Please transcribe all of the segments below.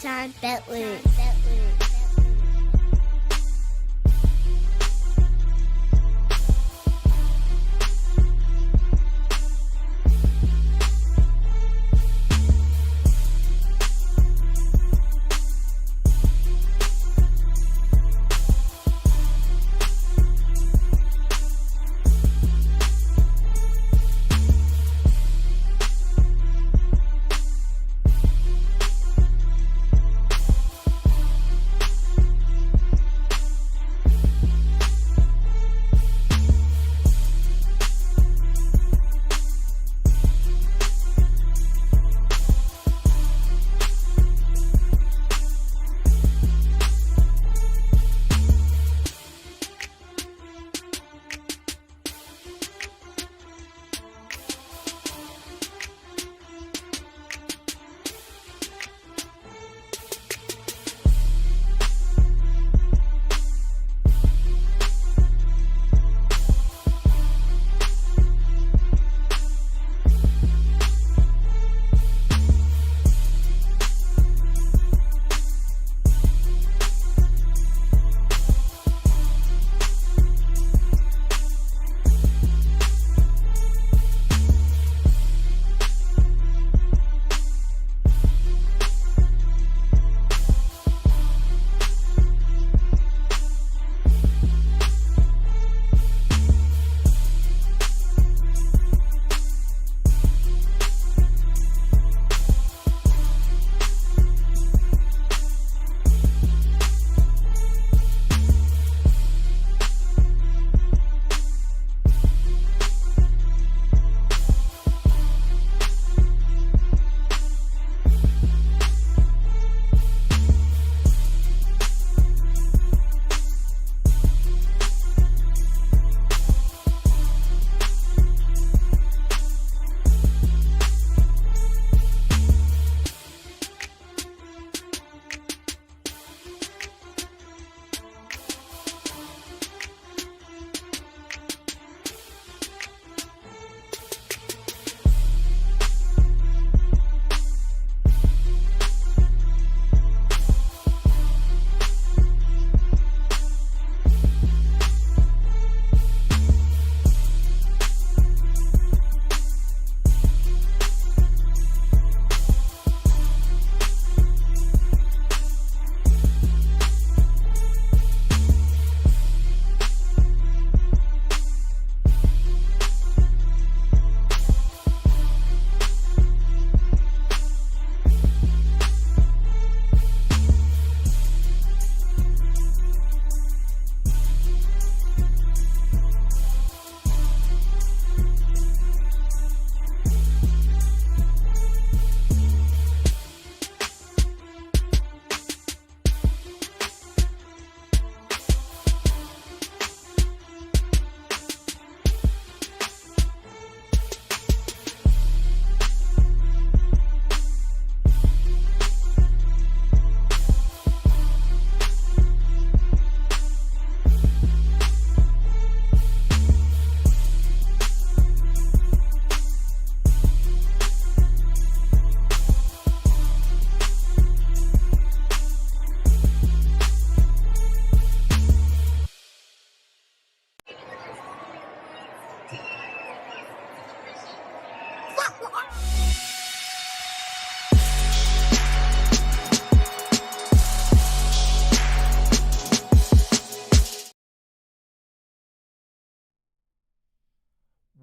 John Bentley.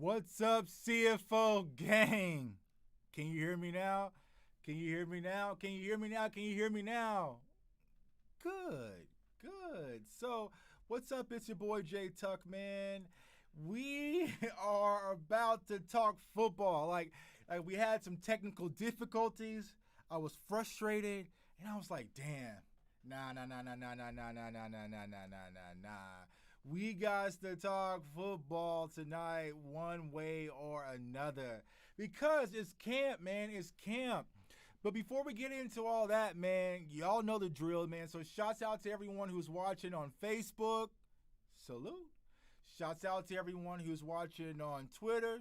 What's up, CFO gang? Can you hear me now? Can you hear me now? Can you hear me now? Can you hear me now? Good, good. So, what's up? It's your boy Jay Tuck, man. We are about to talk football. Like we had some technical difficulties. I was frustrated, and I was like, damn. Nah. We got to talk football tonight one way or another. Because it's camp, man. It's camp. But before we get into all that, man, y'all know the drill, man. So shouts out to everyone who's watching on Facebook. Salute. Shouts out to everyone who's watching on Twitter.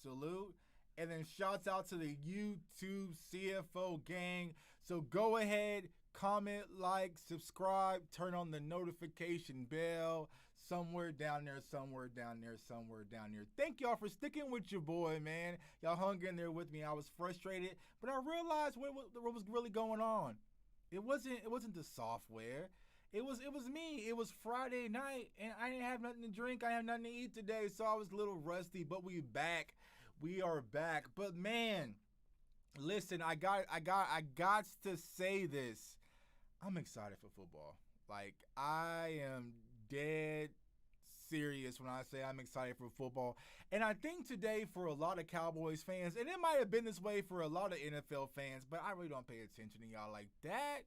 Salute. And then shouts out to the YouTube CFO gang. So go ahead, comment, like, subscribe, turn on the notification bell. Somewhere down there, somewhere down there, somewhere down there. Thank y'all for sticking with your boy, man. Y'all hung in there with me. I was frustrated, but I realized what was really going on. It wasn't the software. It was me. It was Friday night, and I didn't have nothing to drink. I had nothing to eat today, so I was a little rusty. But we back. We are back. But man, listen, I got to say this. I'm excited for football. Like I am dead serious when I say I'm excited for football. And I think today for a lot of Cowboys fans, and it might have been this way for a lot of NFL fans, but I really don't pay attention to y'all like that.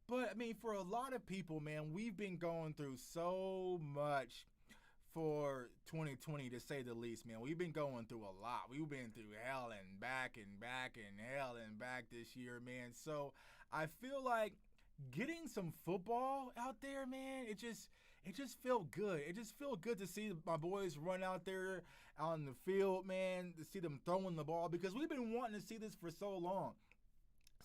But I mean, for a lot of people, man, we've been going through so much for 2020 to say the least, man. We've been going through a lot. We've been through hell and back and back and hell and back this year, man. So I feel like getting some football out there, man, it just felt good. It just felt good to see my boys run out there on the field, man, to see them throwing the ball because we've been wanting to see this for so long.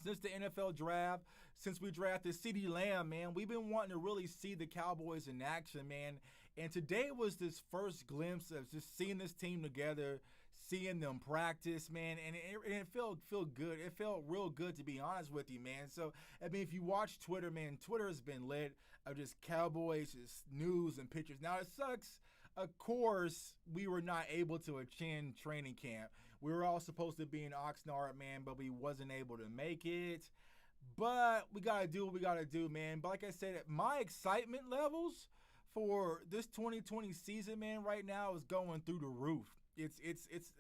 Since the NFL draft, since we drafted CeeDee Lamb, man, we've been wanting to really see the Cowboys in action, man. And today was this first glimpse of just seeing this team together, seeing them practice, man, and it felt good. It felt real good, to be honest with you, man. So, I mean, if you watch Twitter, man, Twitter has been lit of just Cowboys, just news and pictures. Now, it sucks. Of course, we were not able to attend training camp. We were all supposed to be in Oxnard, man, but we wasn't able to make it. But we got to do what we got to do, man. But like I said, my excitement levels for this 2020 season, man, right now is going through the roof. It's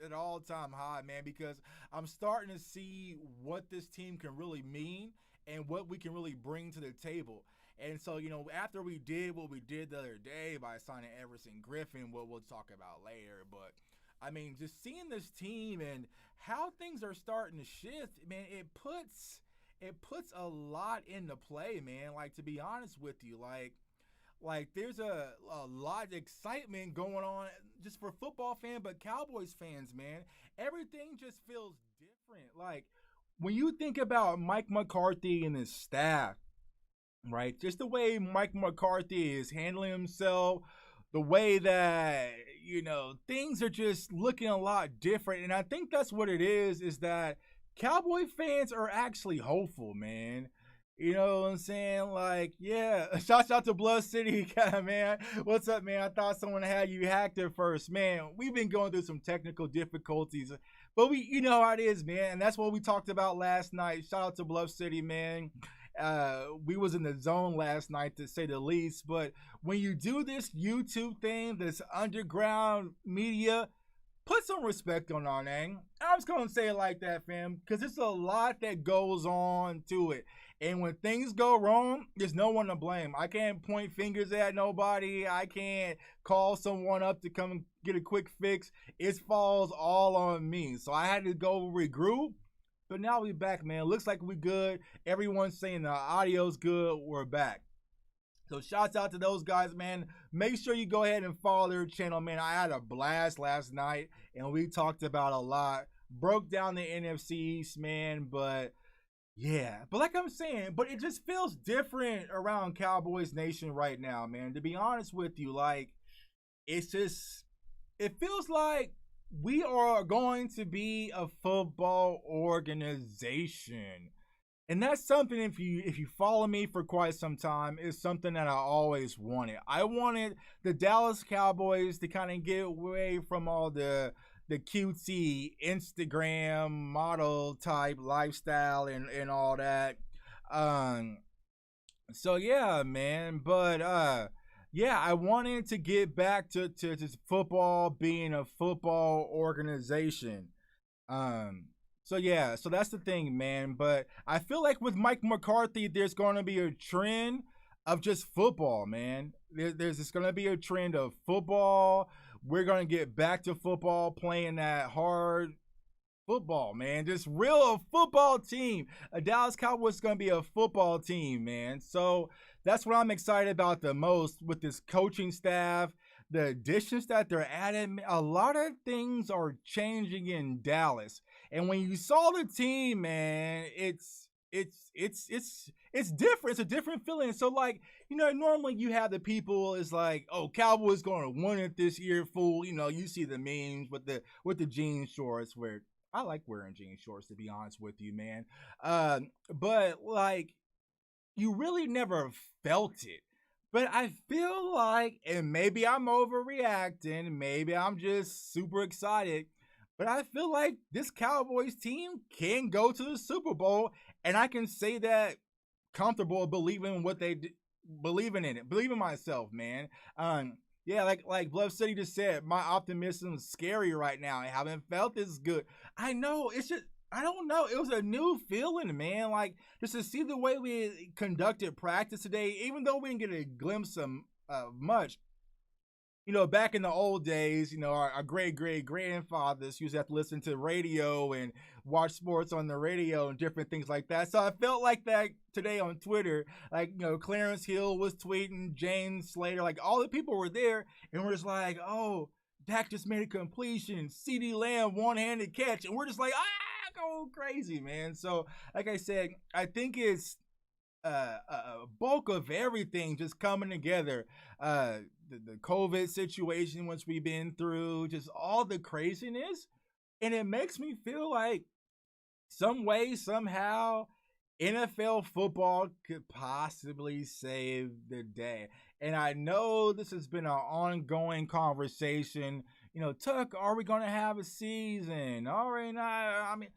an all-time high, man, because I'm starting to see what this team can really mean and what we can really bring to the table. And so, after we did what we did the other day by signing Everson Griffin, what we'll talk about later, but I mean, just seeing this team and how things are starting to shift, man, it puts a lot into play, man. Like, to be honest with you, like there's a lot of excitement going on just for football fans, but Cowboys fans, man, everything just feels different. Like, when you think about Mike McCarthy and his staff, right, just the way Mike McCarthy is handling himself, the way that, things are just looking a lot different. And I think that's what it is that Cowboy fans are actually hopeful, man. You know what I'm saying? Like, yeah, shout out to Blood City, man. What's up, man? I thought someone had you hacked at first. Man, we've been going through some technical difficulties, but you know how it is, man. And that's what we talked about last night. Shout out to Bluff City, man. We was in the zone last night, to say the least. But when you do this YouTube thing, this underground media, put some respect on our name. I was going to say it like that, fam, because there's a lot that goes on to it. And when things go wrong, there's no one to blame. I can't point fingers at nobody. I can't call someone up to come and get a quick fix. It falls all on me. So I had to go regroup. But now we back, man. Looks like we good. Everyone's saying the audio's good. We're back. So shouts out to those guys, man. Make sure you go ahead and follow their channel, man. I had a blast last night, and we talked about a lot. Broke down the NFC East, man, but yeah. But like I'm saying, but it just feels different around Cowboys Nation right now, man. To be honest with you, like, it feels like we are going to be a football organization. And that's something, if you follow me for quite some time, is something that I always wanted. I wanted the Dallas Cowboys to kind of get away from all the cutesy Instagram model type lifestyle and all that. So yeah, man. But yeah, I wanted to get back to just football being a football organization. So yeah, so that's the thing, man. But I feel like with Mike McCarthy, there's going to be a trend of just football, man. There's just going to be a trend of football. We're going to get back to football, playing that hard football, man. Just real football team. A Dallas Cowboys is going to be a football team, man. So that's what I'm excited about the most with this coaching staff, the additions that they're adding, a lot of things are changing in Dallas. And when you saw the team, man, it's different. It's a different feeling. So like, normally you have the people is like, oh, Cowboys going to win it this year, fool. You see the memes with the jean shorts where I like wearing jean shorts to be honest with you, man. But like you really never felt it. But I feel like, and maybe I'm overreacting, maybe I'm just super excited, but I feel like this Cowboys team can go to the Super Bowl, and I can say that comfortable believing what they believing in it, believing myself, man. Yeah, like Bluff City just said, my optimism is scary right now. I haven't felt this good. I know it's just I don't know. It was a new feeling, man. Like just to see the way we conducted practice today, even though we didn't get a glimpse of much, back in the old days, our great grandfathers used to have to listen to radio and watch sports on the radio and different things like that. So I felt like that today on Twitter. Like, Clarence Hill was tweeting, James Slater, like all the people were there and we're just like, oh, Dak just made a completion, CeeDee Lamb one-handed catch, and we're just like, go crazy, man. So, like I said, I think it's a bulk of everything just coming together. The COVID situation, which we've been through, just all the craziness. And it makes me feel like some way, somehow, NFL football could possibly save the day. And I know this has been an ongoing conversation. Tuck, are we going to have a season? All right, now, I mean,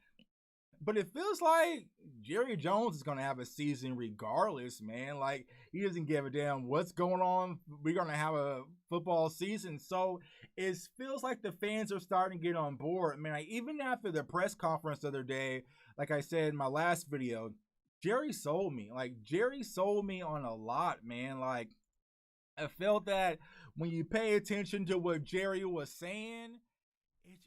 but it feels like Jerry Jones is going to have a season regardless, man. Like, he doesn't give a damn what's going on. We're going to have a football season. So it feels like the fans are starting to get on board. Man, even after the press conference the other day, like I said in my last video, Jerry sold me. Like, Jerry sold me on a lot, man. Like, I felt that when you pay attention to what Jerry was saying,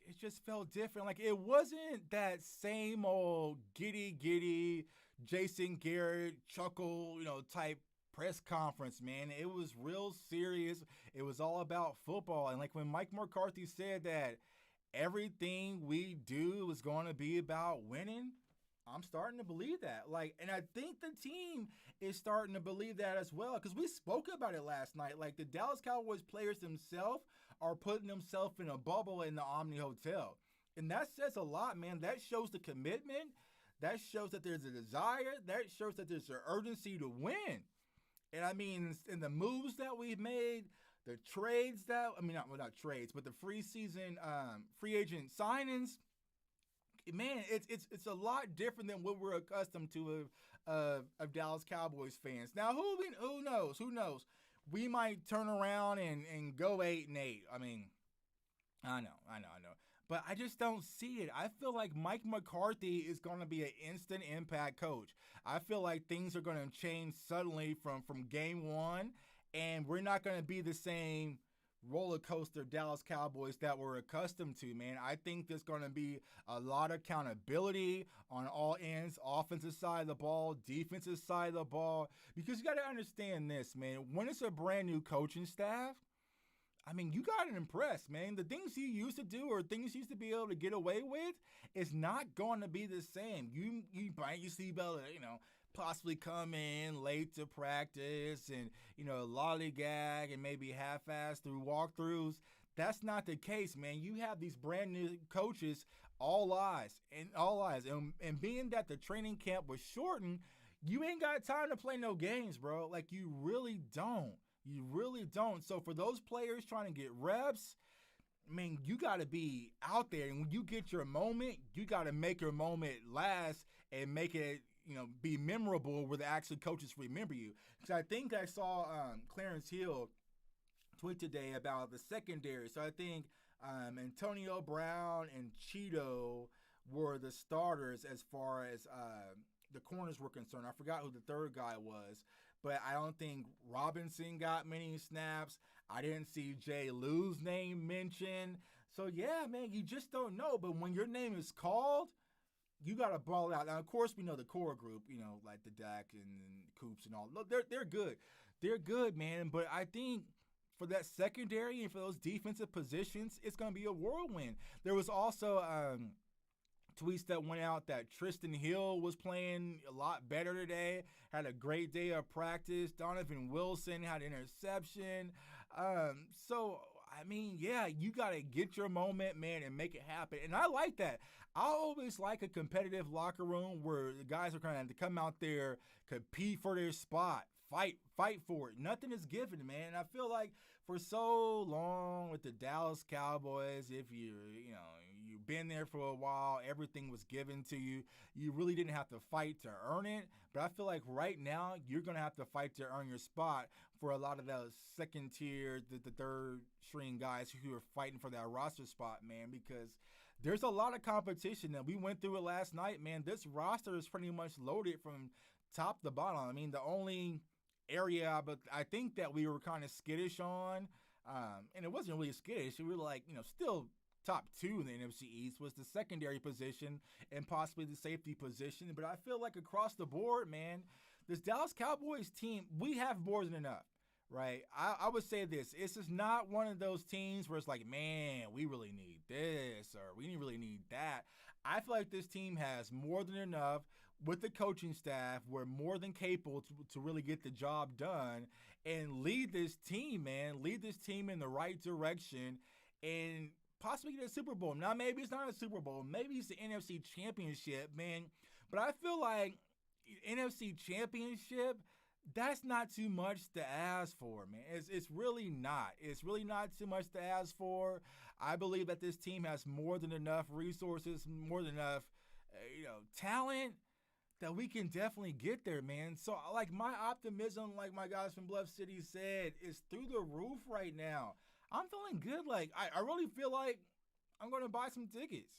it just felt different. Like it wasn't that same old giddy Jason Garrett chuckle, type press conference, man. It was real serious. It was all about football. And like when Mike McCarthy said that everything we do is going to be about winning, I'm starting to believe that. Like, and I think the team is starting to believe that as well. Because we spoke about it last night. Like the Dallas Cowboys players themselves are putting themselves in a bubble in the Omni Hotel. And that says a lot, man. That shows the commitment. That shows that there's a desire. That shows that there's an urgency to win. And I mean, in the moves that we've made, the trades that, I mean, not trades, but the free agent signings, man, it's a lot different than what we're accustomed to of Dallas Cowboys fans. Now, who knows? Who knows? We might turn around and go 8-8. I mean, I know. But I just don't see it. I feel like Mike McCarthy is going to be an instant impact coach. I feel like things are going to change suddenly from game one, and we're not going to be the same roller coaster Dallas Cowboys that we're accustomed to, man. I think there's going to be a lot of accountability on all ends, offensive side of the ball, defensive side of the ball, because you got to understand this, man. When it's a brand new coaching staff, I mean, you got to impress, man. The things you used to do or things you used to be able to get away with is not going to be the same. You might used to be able to, possibly come in late to practice and, lollygag and maybe half-ass through walkthroughs. That's not the case, man. You have these brand new coaches, all eyes. And being that the training camp was shortened, you ain't got time to play no games, bro. Like, you really don't. You really don't. So for those players trying to get reps, I mean, you got to be out there. And when you get your moment, you got to make your moment last and make it, be memorable where the actual coaches remember you. Because I think I saw Clarence Hill tweet today about the secondary. So I think Antonio Brown and Cheeto were the starters as far as the corners were concerned. I forgot who the third guy was. But I don't think Robinson got many snaps. I didn't see Jay Lou's name mentioned. So, yeah, man, you just don't know. But when your name is called, you got to ball out. Now, of course, we know the core group, like the Dak and Coops and all. Look, they're good. They're good, man. But I think for that secondary and for those defensive positions, it's going to be a whirlwind. There was also tweets that went out that Tristan Hill was playing a lot better today, had a great day of practice. Donovan Wilson had an interception. So, I mean, yeah, you got to get your moment, man, and make it happen. And I like that. I always like a competitive locker room where the guys are going to come out there, compete for their spot, fight for it. Nothing is given, man. And I feel like for so long with the Dallas Cowboys, if you've been there for a while, everything was given to you. You really didn't have to fight to earn it. But I feel like right now you're going to have to fight to earn your spot for a lot of those second tier, the third string guys who are fighting for that roster spot, man, because there's a lot of competition. And we went through it last night, man. This roster is pretty much loaded from top to bottom. I mean, the only area, but I think that we were kind of skittish on, and it wasn't really skittish. We were like, still top two in the NFC East was the secondary position and possibly the safety position. But I feel like across the board, man, this Dallas Cowboys team, we have more than enough, right? I would say this. This is not one of those teams where it's like, man, we really need this or we really need that. I feel like this team has more than enough with the coaching staff. We're more than capable to really get the job done and lead this team, man. Lead this team in the right direction and possibly get a Super Bowl. Now, maybe it's not a Super Bowl. Maybe it's the NFC Championship, man. But I feel like NFC Championship, that's not too much to ask for, man. It's really not. It's really not too much to ask for. I believe that this team has more than enough resources, more than enough, talent that we can definitely get there, man. So, like, my optimism, like my guys from Bluff City said, is through the roof right now. I'm feeling good. Like, I really feel like I'm going to buy some tickets.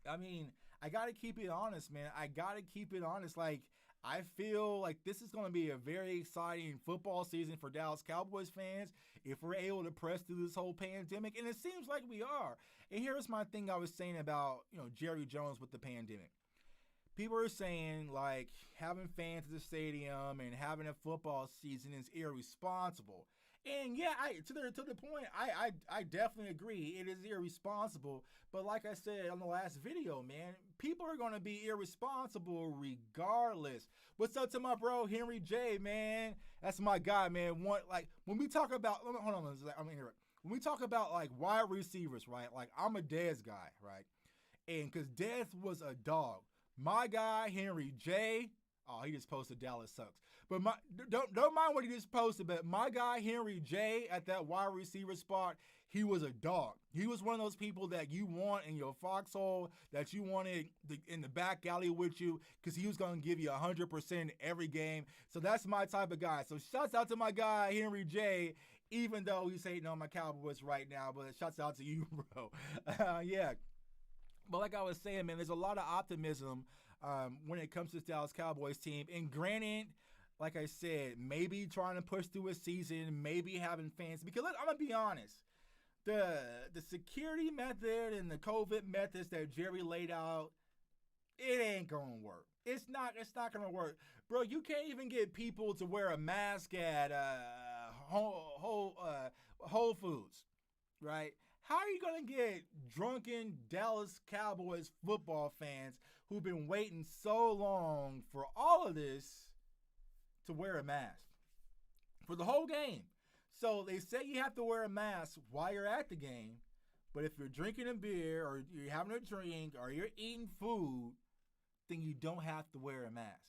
I mean, I got to keep it honest, man. I got to keep it honest. Like, I feel like this is going to be a very exciting football season for Dallas Cowboys fans if we're able to press through this whole pandemic. And it seems like we are. And here's my thing I was saying about, Jerry Jones with the pandemic. People are saying, like, having fans at the stadium and having a football season is irresponsible. And yeah, to the point, I definitely agree. It is irresponsible. But like I said on the last video, man, people are going to be irresponsible regardless. What's up to my bro, Henry J, man? That's my guy, man. When we talk about, hold on, I'm in here. When we talk about, like, wide receivers, right? Like, I'm a Dez guy, right? And because Dez was a dog. My guy, Henry J, he just posted Dallas sucks. But don't mind what he just posted, but my guy, Henry J, at that wide receiver spot, he was a dog. He was one of those people that you want in your foxhole, that you wanted in the back alley with you, because he was going to give you 100% every game. So that's my type of guy. So shouts out to my guy, Henry J, even though he's hating on my Cowboys right now, but shouts out to you, bro. Yeah. But like I was saying, man, there's a lot of optimism when it comes to this Dallas Cowboys team. And granted, like I said, maybe trying to push through a season, maybe having fans. Because I'm going to be honest, the security method and the COVID methods that Jerry laid out, it ain't going to work. It's not going to work. Bro, you can't even get people to wear a mask at Whole Foods, right? How are you going to get drunken Dallas Cowboys football fans who've been waiting so long for all of this to wear a mask for the whole game? So they say you have to wear a mask while you're at the game, but if you're drinking a beer or you're having a drink or you're eating food, then you don't have to wear a mask.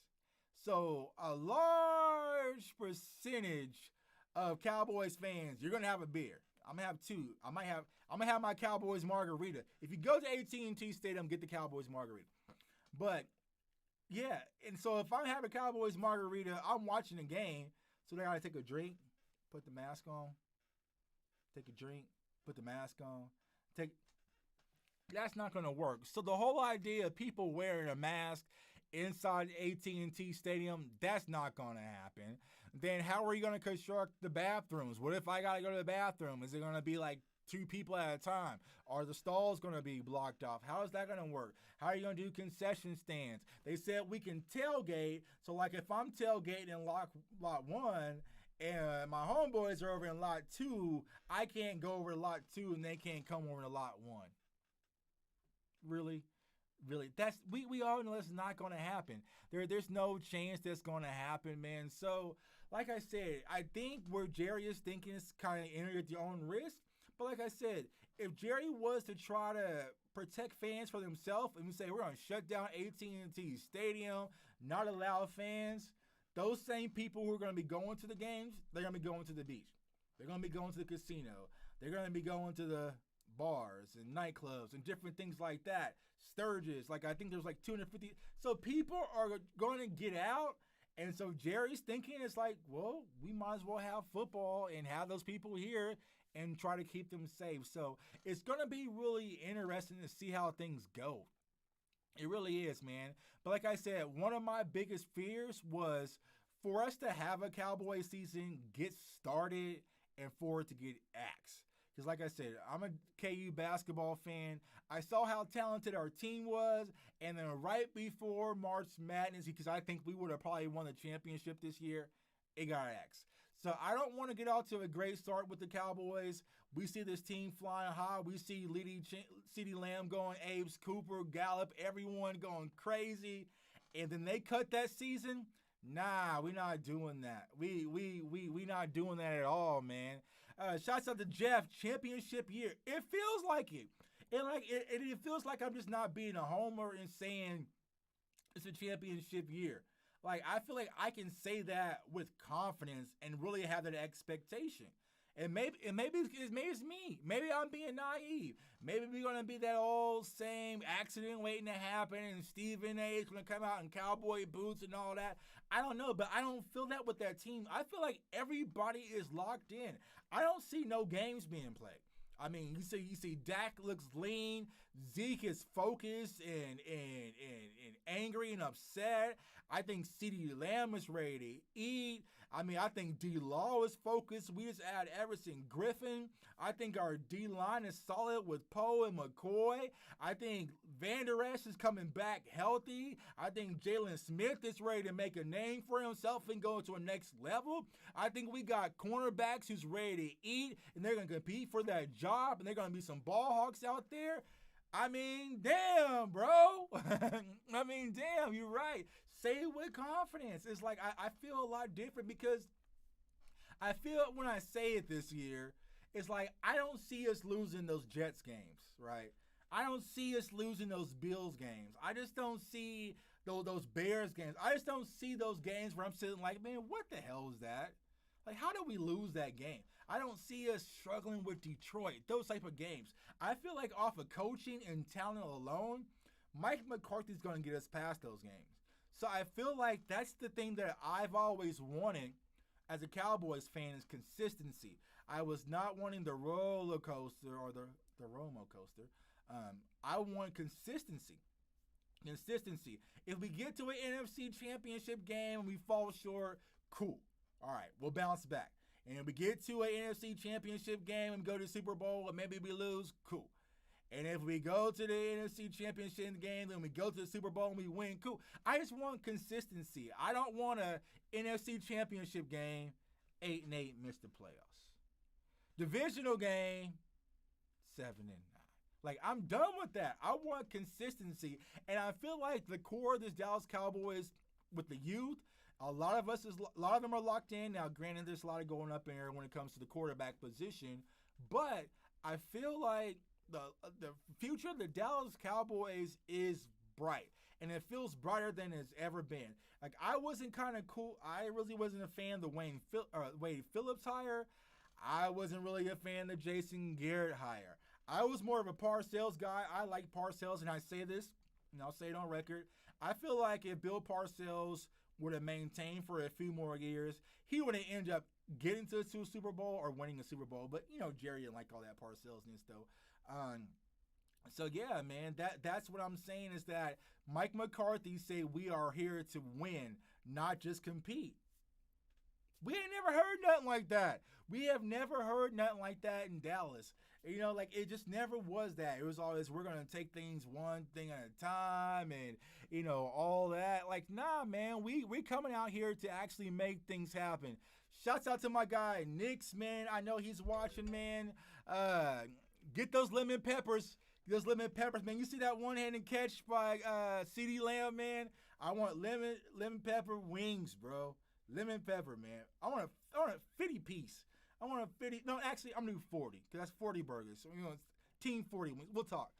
So a large percentage of Cowboys fans, you're going to have a beer. I'm gonna have two. I'm gonna have my Cowboys margarita. If you go to AT&T Stadium, get the Cowboys margarita. But yeah, and so if I have a Cowboys margarita, I'm watching the game, so they gotta take a drink, put the mask on, take a drink, put the mask on, That's not gonna work. So the whole idea of people wearing a mask inside AT&T Stadium, that's not gonna happen. Then how are you going to construct the bathrooms? What if I got to go to the bathroom? Is it going to be like two people at a time? Are the stalls going to be blocked off? How is that going to work? How are you going to do concession stands? They said we can tailgate. So like if I'm tailgating in lot one And my homeboys are over in lot 2. I can't go over to lot 2 and they can't come over to lot 1. Really? Really? We all know that's not gonna happen. There's no chance that's gonna happen, man. So, like I said, I think where Jerry is thinking is kind of enter at your own risk. But like I said, if Jerry was to try to protect fans for themselves and we say we're gonna shut down AT&T Stadium, not allow fans, those same people who are gonna be going to the games, they're gonna be going to the beach. They're gonna be going to the casino. They're gonna be going to the bars and nightclubs and different things like that. Sturgis, like I think there's like 250. So people are going to get out. And so Jerry's thinking it's like, well, we might as well have football and have those people here and try to keep them safe. So it's going to be really interesting to see how things go. It really is, man. But like I said, one of my biggest fears was for us to have a Cowboy season get started and for it to get axed. Because like I said, I'm a KU basketball fan. I saw how talented our team was. And then right before March Madness, because I think we would have probably won the championship this year, it got axed. So I don't want to get out to a great start with the Cowboys. We see this team flying high. We see CeeDee Lamb going apes, Cooper, Gallup, everyone going crazy. And then they cut that season. Nah, we're not doing that. We not doing that at all, man. Shouts out to Jeff, championship year. It feels like it. It feels like I'm just not being a homer and saying it's a championship year. Like, I feel like I can say that with confidence and really have that expectation. And maybe it's me. Maybe I'm being naive. Maybe we're gonna be that old same accident waiting to happen, and Stephen A is gonna come out in cowboy boots and all that. I don't know, but I don't feel that with that team. I feel like everybody is locked in. I don't see no games being played. I mean, you see Dak looks lean, Zeke is focused and angry and upset. I think CeeDee Lamb is ready to eat. I mean, I think D-Law is focused. We just add Everson Griffin. I think our D-line is solid with Poe and McCoy. I think Van Der Esch is coming back healthy. I think Jalen Smith is ready to make a name for himself and go to a next level. I think we got cornerbacks who's ready to eat, and they're going to compete for that job, and they're going to be some ball hawks out there. I mean, damn, bro. I mean, damn, you're right. Say it with confidence. It's like I feel a lot different because I feel when I say it this year, it's like I don't see us losing those Jets games, right? I don't see us losing those Bills games. I just don't see those Bears games. I just don't see those games where I'm sitting like, man, what the hell is that? Like, how did we lose that game? I don't see us struggling with Detroit, those type of games. I feel like off of coaching and talent alone, Mike McCarthy's going to get us past those games. So I feel like that's the thing that I've always wanted as a Cowboys fan is consistency. I was not wanting the roller coaster or the Romo coaster. I want consistency. Consistency. If we get to an NFC championship game and we fall short, cool. All right, we'll bounce back. And if we get to an NFC championship game and go to the Super Bowl and maybe we lose, cool. And if we go to the NFC championship game and we go to the Super Bowl and we win, cool. I just want consistency. I don't want a NFC championship game, 8-8, miss the playoffs. Divisional game, 7-9. Like, I'm done with that. I want consistency. And I feel like the core of this Dallas Cowboys with the youth, a lot of them are locked in. Now, granted, there's a lot of going up in there when it comes to the quarterback position. But I feel like the future of the Dallas Cowboys is bright. And it feels brighter than it's ever been. Like, I wasn't kind of cool. I really wasn't a fan of the Wade Phillips hire. I wasn't really a fan of the Jason Garrett hire. I was more of a Parcells guy. I like Parcells, and I say this, and I'll say it on record. I feel like if Bill Parcells would have maintained for a few more years, he would have ended up getting to a Super Bowl or winning a Super Bowl. But, you know, Jerry didn't like all that Parcells-ness, though. So, yeah, man, that's what I'm saying is that Mike McCarthy said we are here to win, not just compete. We ain't never heard nothing like that. We have never heard nothing like that in Dallas. Like it just never was that. It was always we're gonna take things one thing at a time, and all that. Like, nah, man, we coming out here to actually make things happen. Shouts out to my guy Nix, man. I know he's watching, man. Get those lemon peppers. Those lemon peppers, man. You see that one-handed catch by CD Lamb, man? I want lemon pepper wings, bro. Lemon pepper, man. I want a 50 piece. I want a 50. No, actually, I'm gonna do 40 because that's 40 burgers. So team 40 wings. We'll talk.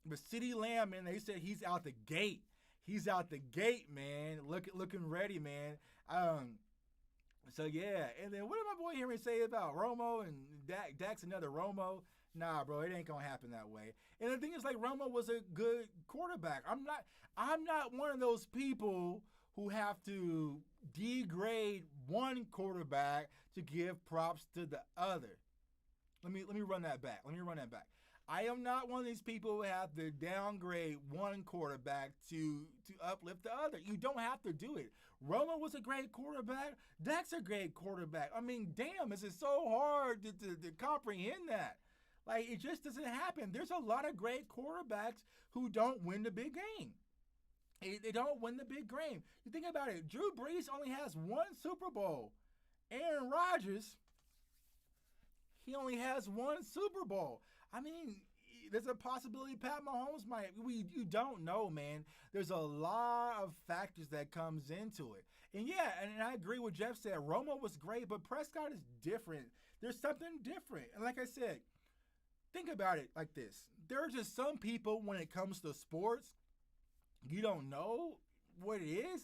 But CD Lamb, man, they said he's out the gate. He's out the gate, man. Looking ready, man. So yeah, and then what did my boy hear me say about Romo and Dak? Dak's another Romo. Nah, bro, it ain't gonna happen that way. And the thing is, like, Romo was a good quarterback. I'm not one of those people who have to degrade one quarterback to give props to the other. Let me run that back. I am not one of these people who have to downgrade one quarterback to uplift the other. You don't have to do it. Romo was a great quarterback. Dak's a great quarterback. I mean, damn, is it so hard to comprehend that? Like, it just doesn't happen. There's a lot of great quarterbacks who don't win the big game. They don't win the big game. You think about it. Drew Brees only has one Super Bowl. Aaron Rodgers, he only has one Super Bowl. I mean, there's a possibility Pat Mahomes might. You don't know, man. There's a lot of factors that comes into it. And yeah, and I agree with Jeff said. Romo was great, but Prescott is different. There's something different. And like I said, think about it like this. There are just some people when it comes to sports, you don't know what it is.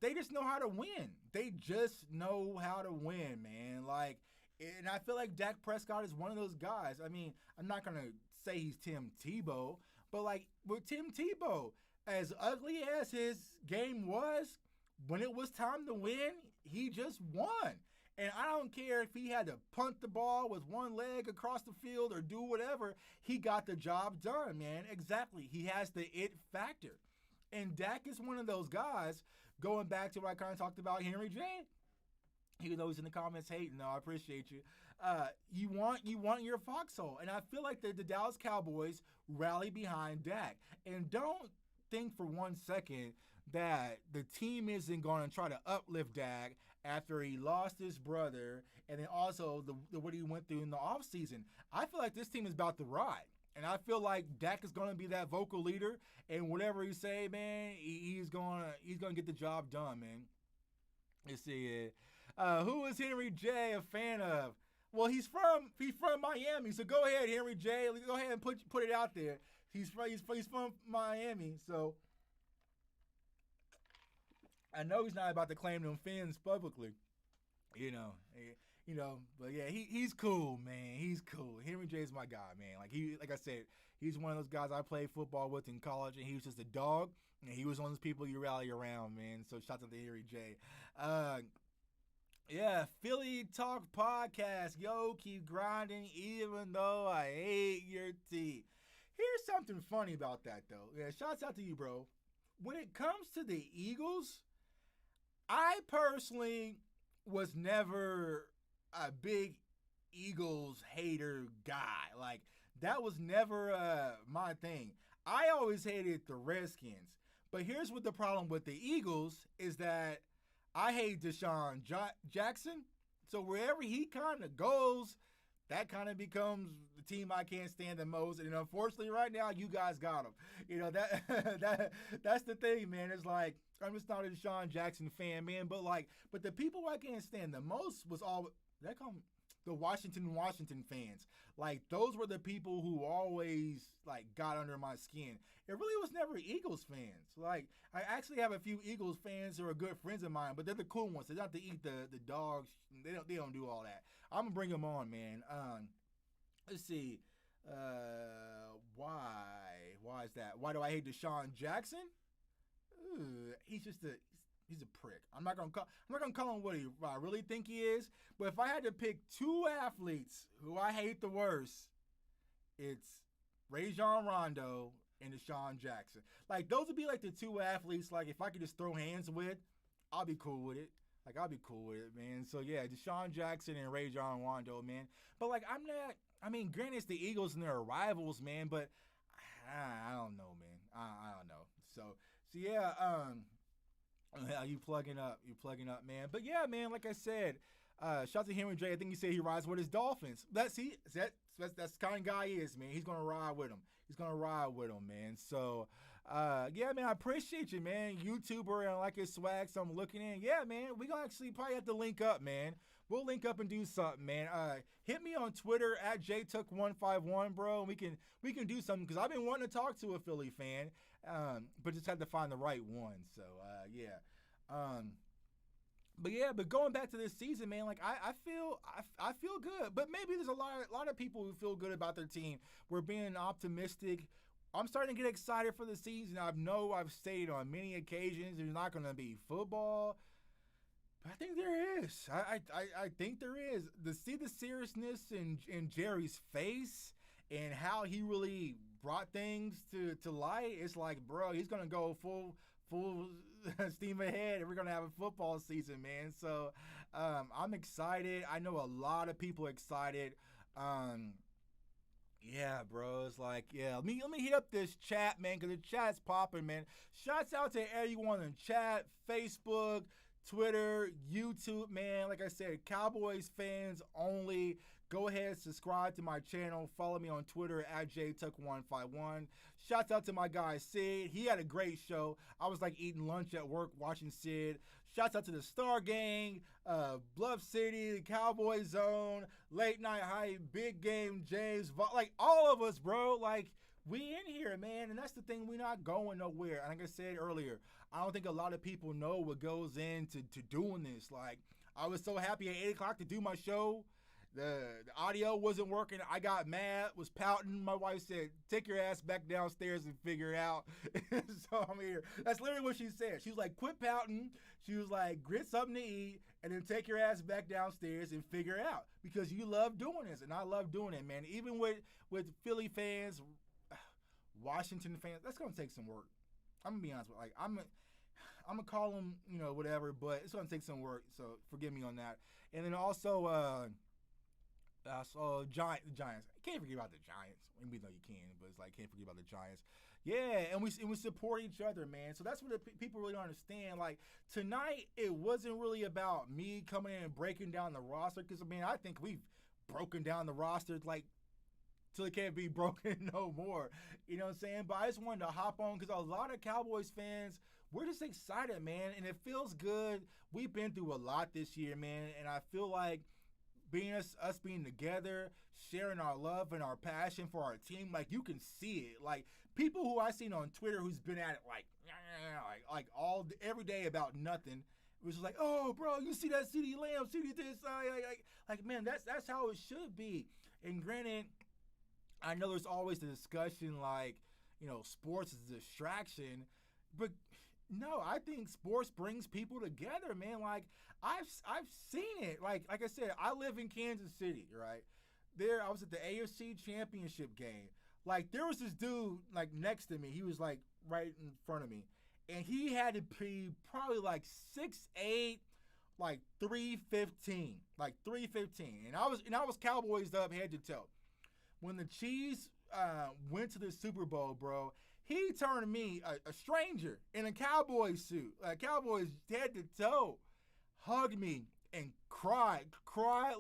They just know how to win. They just know how to win, man. Like, and I feel like Dak Prescott is one of those guys. I mean, I'm not going to say he's Tim Tebow, but like with Tim Tebow, as ugly as his game was, when it was time to win, he just won. And I don't care if he had to punt the ball with one leg across the field or do whatever, he got the job done, man. Exactly. He has the it factor. And Dak is one of those guys, going back to what I kind of talked about Henry J. Even though he's in the comments hating, no, I appreciate you. You want your foxhole. And I feel like the Dallas Cowboys rally behind Dak. And don't think for 1 second that the team isn't going to try to uplift Dak after he lost his brother and then also the what he went through in the offseason. I feel like this team is about to ride. And I feel like Dak is going to be that vocal leader, and whatever he say, man, he's going to get the job done, man. Let's see it. Who is Henry J a fan of? Well, he's from Miami, so go ahead, Henry J. Go ahead and put it out there. He's from Miami, so I know he's not about to claim them fans publicly, But yeah, he's cool, man. He's cool. Henry J is my guy, man. Like I said, he's one of those guys I played football with in college, and he was just a dog, and he was one of those people you rally around, man. So shout out to Henry J. Yeah, Philly Talk Podcast. Yo, keep grinding even though I hate your team. Here's something funny about that, though. Yeah, shouts out to you, bro. When it comes to the Eagles, I personally was never a big Eagles hater guy. Like, that was never my thing. I always hated the Redskins. But here's what the problem with the Eagles is that I hate Deshaun Jackson. So wherever he kind of goes, that kind of becomes the team I can't stand the most. And unfortunately, right now, you guys got him. That's the thing, man. It's like, I'm just not a Deshaun Jackson fan, man. But the people I can't stand the most was all that come the Washington fans. Like, those were the people who always got under my skin. It really was never Eagles fans. Like, I actually have a few Eagles fans who are good friends of mine, but they're the cool ones. They don't have to eat the dogs. They don't do all that. I'm gonna bring them on, man. Let's see. Why is that? Why do I hate Deshaun Jackson? He's a prick. I'm not gonna call him what I really think he is. But if I had to pick two athletes who I hate the worst, it's Rajon Rondo and Deshaun Jackson. Like, those would be like the two athletes. Like, if I could just throw hands with, I'll be cool with it. Like, I'll be cool with it, man. So yeah, Deshaun Jackson and Rajon Rondo, man. But I'm I mean, granted, it's the Eagles and their rivals, man, but I don't know, man. I don't know. So yeah, you plugging up. You plugging up, man. But yeah, man, like I said, shout out to Henry J. I think he said he rides with his Dolphins. That's the kind of guy he is, man. He's gonna ride with him. He's gonna ride with him, man. So yeah, man, I appreciate you, man. YouTuber and I like his swag, so I'm looking in. Yeah, man, we gonna actually probably have to link up, man. We'll link up and do something, man. Hit me on Twitter at jtook151, bro. And we can do something because I've been wanting to talk to a Philly fan, but just have to find the right one. So yeah. But going back to this season, man, like I feel good. But maybe there's a lot of people who feel good about their team. We're being optimistic. I'm starting to get excited for the season. I've stated on many occasions there's not going to be football. But I think there is. I think there is. To see the seriousness in Jerry's face and how he really brought things to light, it's like, bro, he's gonna go full steam ahead, and we're gonna have a football season, man. So I'm excited. I know a lot of people excited. Yeah, bro. It's like, yeah. Let me hit up this chat, man, because the chat's popping, man. Shouts out to everyone in chat, Facebook, Twitter, YouTube, man. Like I said, Cowboys fans only. Go ahead, subscribe to my channel. Follow me on Twitter at jtuck151. Shouts out to my guy Sid. He had a great show. I was like eating lunch at work watching Sid. Shouts out to the Star Gang, Bluff City, the Cowboy Zone, Late Night Hype, Big Game James, like all of us, bro. Like, we in here, man, and that's the thing. We're not going nowhere. And like I said earlier, I don't think a lot of people know what goes into doing this. Like, I was so happy at 8 o'clock to do my show. The audio wasn't working. I got mad, was pouting. My wife said, take your ass back downstairs and figure it out. So I'm here. That's literally what she said. She was like, quit pouting. She was like, get something to eat and then take your ass back downstairs and figure it out. Because you love doing this, and I love doing it, man. Even with Philly fans, Washington fans, that's going to take some work. I'm going to be honest with you. Like, I'm going to call them, whatever, but it's going to take some work. So forgive me on that. And then also, so the Giants. Can't forget about the Giants. We know you can, but it's like can't forget about the Giants. Yeah, and we support each other, man. So that's what people really don't understand. Like tonight, it wasn't really about me coming in and breaking down the roster because I think we've broken down the roster like till it can't be broken no more. You know what I'm saying? But I just wanted to hop on because a lot of Cowboys fans, we're just excited, man, and it feels good. We've been through a lot this year, man, and I feel like being us being together, sharing our love and our passion for our team, like you can see it. Like people who I seen on Twitter who's been at it like every day about nothing. It was just like, oh, bro, you see that CeeDee Lamb, CeeDee this, like man, that's how it should be. And granted, I know there's always the discussion like, sports is a distraction, but no, I think sports brings people together, man. Like I've seen it. Like I said, I live in Kansas City, right? There, I was at the AFC Championship game. Like there was this dude like next to me. He was like right in front of me, and he had to be probably like 6'8", like 315, and I was Cowboys up head to toe. When the Chiefs went to the Super Bowl, bro, he turned me, a stranger in a Cowboy suit, Cowboys head to toe, hugged me and cried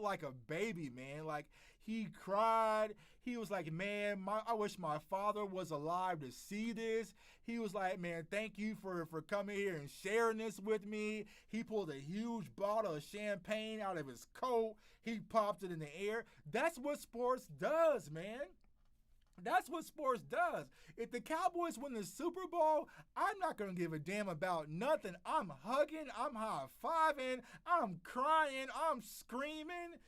like a baby, man. Like he cried. He was like, man, I wish my father was alive to see this. He was like, man, thank you for coming here and sharing this with me. He pulled a huge bottle of champagne out of his coat. He popped it in the air. That's what sports does, man. That's what sports does. If the Cowboys win the Super Bowl, I'm not going to give a damn about nothing. I'm hugging, I'm high-fiving, I'm crying, I'm screaming.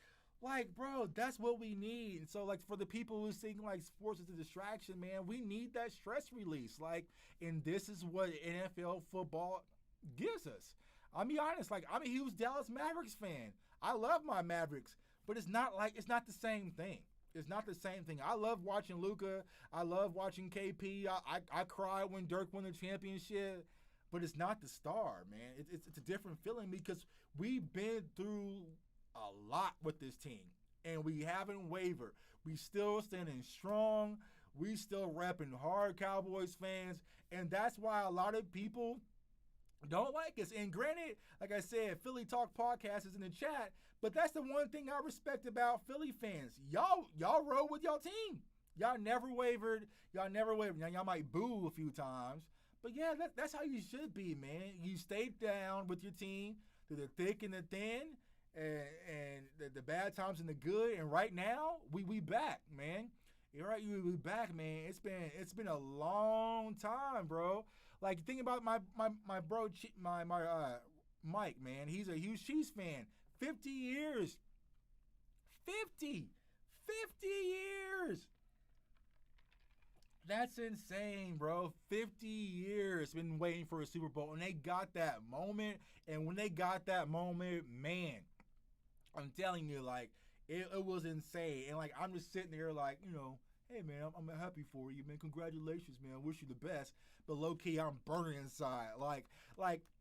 Like, bro, that's what we need. And so, like, for the people who think, like, sports is a distraction, man, we need that stress release. Like, and this is what NFL football gives us. I'll be honest, like, I'm a huge Dallas Mavericks fan. I love my Mavericks, but it's not the same thing. It's not the same thing. I love watching Luka. I love watching KP. I cried when Dirk won the championship, but it's not the star, man. It's a different feeling because we've been through a lot with this team. and we haven't wavered. We still standing strong. We still repping hard, Cowboys fans, and that's why a lot of people don't like us. And granted, like I said, Philly Talk Podcast is in the chat, but that's the one thing I respect about Philly fans. Y'all roll with y'all team. Y'all never wavered. Y'all never wavered. Now, y'all might boo a few times, but yeah, that's how you should be, man. You stayed down with your team through the thick and the thin, and the bad times and the good. And right now, we back, man. You're right, we back, man. It's been a long time, bro. Like, think about my bro, Mike, man. He's a huge Chiefs fan. 50 years. 50 years. That's insane, bro. 50 years been waiting for a Super Bowl, and they got that moment. And when they got that moment, man, I'm telling you, like, it was insane. And, like, I'm just sitting there, like, hey, man, I'm happy for you, man. Congratulations, man. I wish you the best. But low-key, I'm burning inside. Like,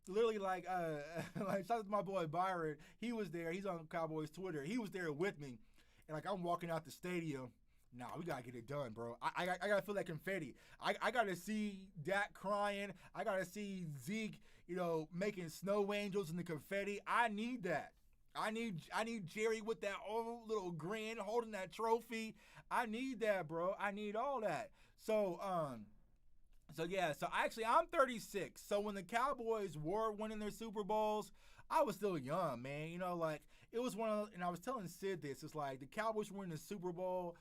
literally, like, shout out to my boy Byron. He was there. He's on Cowboys Twitter. He was there with me. And, like, I'm walking out the stadium. Nah, we got to get it done, bro. I got to feel that confetti. I got to see Dak crying. I got to see Zeke, making snow angels in the confetti. I need that. I need Jerry with that old little grin holding that trophy. I need that, bro. I need all that. So actually I'm 36. So when the Cowboys were winning their Super Bowls, I was still young, man. It was and I was telling Sid this, it's like the Cowboys were winning the Super Bowl.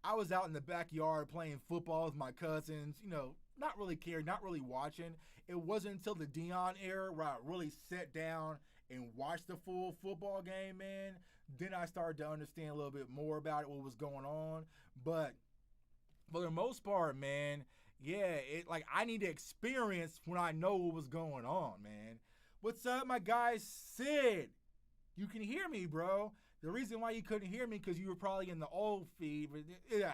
I was out in the backyard playing football with my cousins, not really caring, not really watching. It wasn't until the Deion era where I really sat down and watched the full football game, man. Then I started to understand a little bit more about it, what was going on. But for the most part, man, yeah, I need to experience when I know what was going on, man. What's up, my guy Sid? You can hear me, bro. The reason why you couldn't hear me because you were probably in the old feed. But yeah,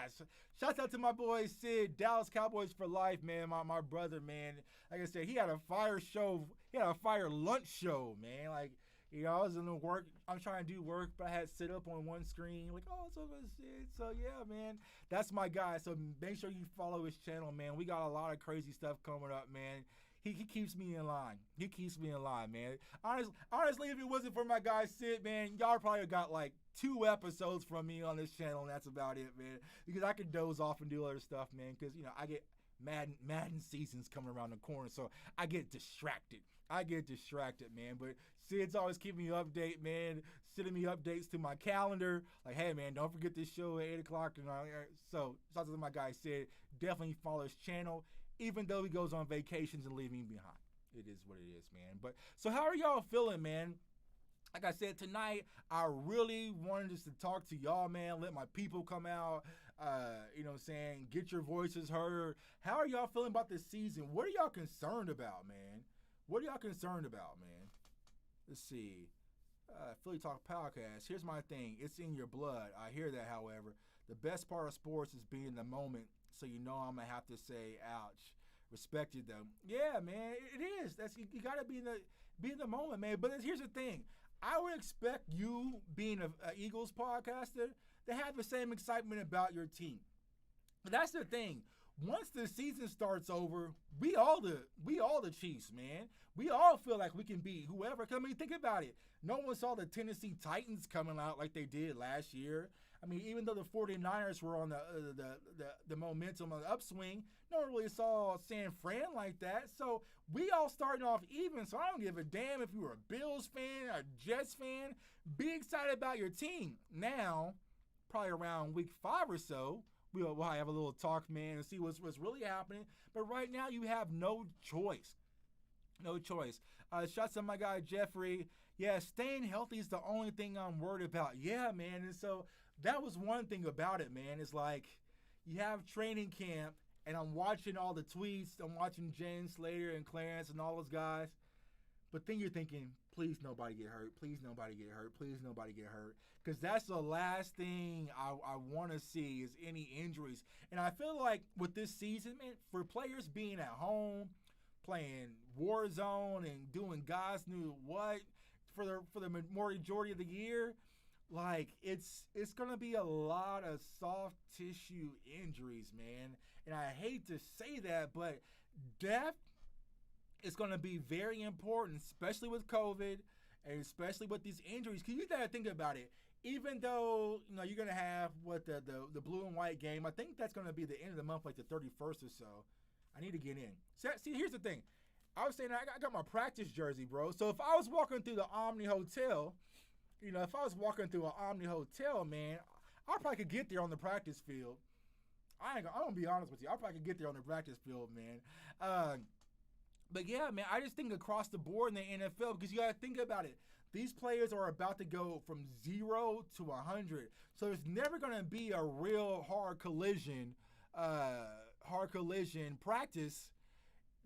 shouts out to my boy Sid, Dallas Cowboys for life, man. My brother, man. Like I said, he had a fire show. He had a fire lunch show, man. Like, I was in the work. I'm trying to do work, but I had to sit up on one screen. Like, oh, so good, Sid. So yeah, man, that's my guy. So make sure you follow his channel, man. We got a lot of crazy stuff coming up, man. He keeps me in line. He keeps me in line, man. Honestly, if it wasn't for my guy Sid, man, y'all probably got like 2 episodes from me on this channel, and that's about it, man. Because I could doze off and do other stuff, man. Because, I get Madden seasons coming around the corner, so I get distracted. Man. But Sid's always keeping me update, man. Sending me updates to my calendar. Like, hey, man, don't forget this show at 8 o'clock. So, shout out to my guy Sid. Definitely follow his channel, even though he goes on vacations and leave me behind. It is what it is, man. But so how are y'all feeling, man? Like I said, tonight, I really wanted just to talk to y'all, man. Let my people come out, get your voices heard. How are y'all feeling about this season? What are y'all concerned about, man? Let's see. Philly Talk Podcast. Here's my thing. It's in your blood. I hear that, however. The best part of sports is being in the moment. So I'm gonna have to say, ouch. Respect you though. Yeah, man, it is. You gotta be in the moment, man. But here's the thing. I would expect you, being a Eagles podcaster, to have the same excitement about your team. But that's the thing. Once the season starts over, we all the Chiefs, man. We all feel like we can beat whoever. I mean, think about it. No one saw the Tennessee Titans coming out like they did last year. I mean, even though the 49ers were on the momentum on the upswing, no one really saw San Fran like that. So we all starting off even, so I don't give a damn if you were a Bills fan, a Jets fan. Be excited about your team. Now, probably around week 5 or so, we'll have a little talk, man, and see what's really happening. But right now, you have no choice. No choice. Shots on my guy, Jeffrey. Yeah, staying healthy is the only thing I'm worried about. Yeah, man. And so that was one thing about it, man. It's like you have training camp, and I'm watching all the tweets. I'm watching James Slater and Clarence and all those guys. But then you're thinking, please nobody get hurt. Please nobody get hurt. Please nobody get hurt. Because that's the last thing I want to see is any injuries. And I feel like with this season, man, for players being at home, playing Warzone and doing God's knew what for the majority of the year, like it's gonna be a lot of soft tissue injuries, man. And I hate to say that, but depth is gonna be very important, especially with COVID and especially with these injuries. Cause you gotta think about it. Even though you're gonna have what the blue and white game, I think that's gonna be the end of the month, like the 31st or so. I need to get in. See, here's the thing. I was saying I got my practice jersey, bro. So if I was walking through the Omni Hotel, if I was walking through an Omni Hotel, man, I probably could get there on the practice field. I'm gonna be honest with you. I probably could get there on the practice field, man. But yeah, man, I just think across the board in the NFL, because you gotta think about it. These players are about to go from 0 to 100, so there's never gonna be a real hard collision practice.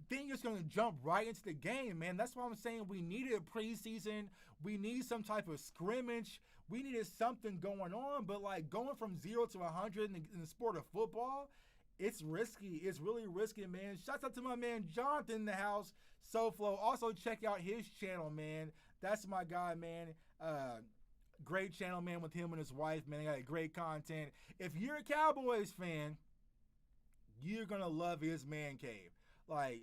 Then you're just going to jump right into the game, man. That's why I'm saying we needed a preseason. We need some type of scrimmage. We needed something going on. But, like, going from 0 to 100 in the sport of football, it's risky. It's really risky, man. Shouts out to my man Jonathan in the house, SoFlo. Also, check out his channel, man. That's my guy, man. Great channel, man, with him and his wife, man. They got great content. If you're a Cowboys fan, you're going to love his man cave. Like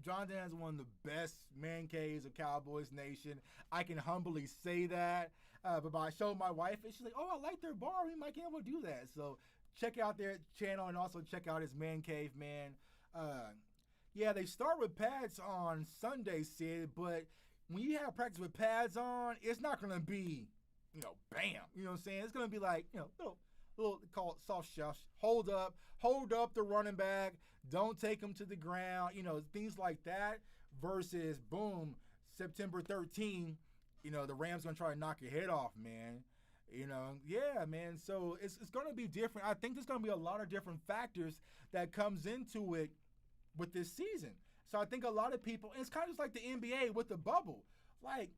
Jonathan has one of the best man caves of Cowboys Nation. I can humbly say that. But I showed my wife, and she's like, "Oh, I like their bar. We might be able to do that." So check out their channel and also check out his man cave, man. Yeah, they start with pads on Sunday, Sid. But when you have practice with pads on, it's not gonna be, bam. You know what I'm saying? It's gonna be like, little call it soft shelf. Hold up the running back. Don't take him to the ground. Things like that. Versus boom, September 13th. The Rams gonna try to knock your head off, man. Yeah, man. So it's gonna be different. I think there's gonna be a lot of different factors that comes into it with this season. So I think a lot of people, and it's kind of just like the NBA with the bubble, like.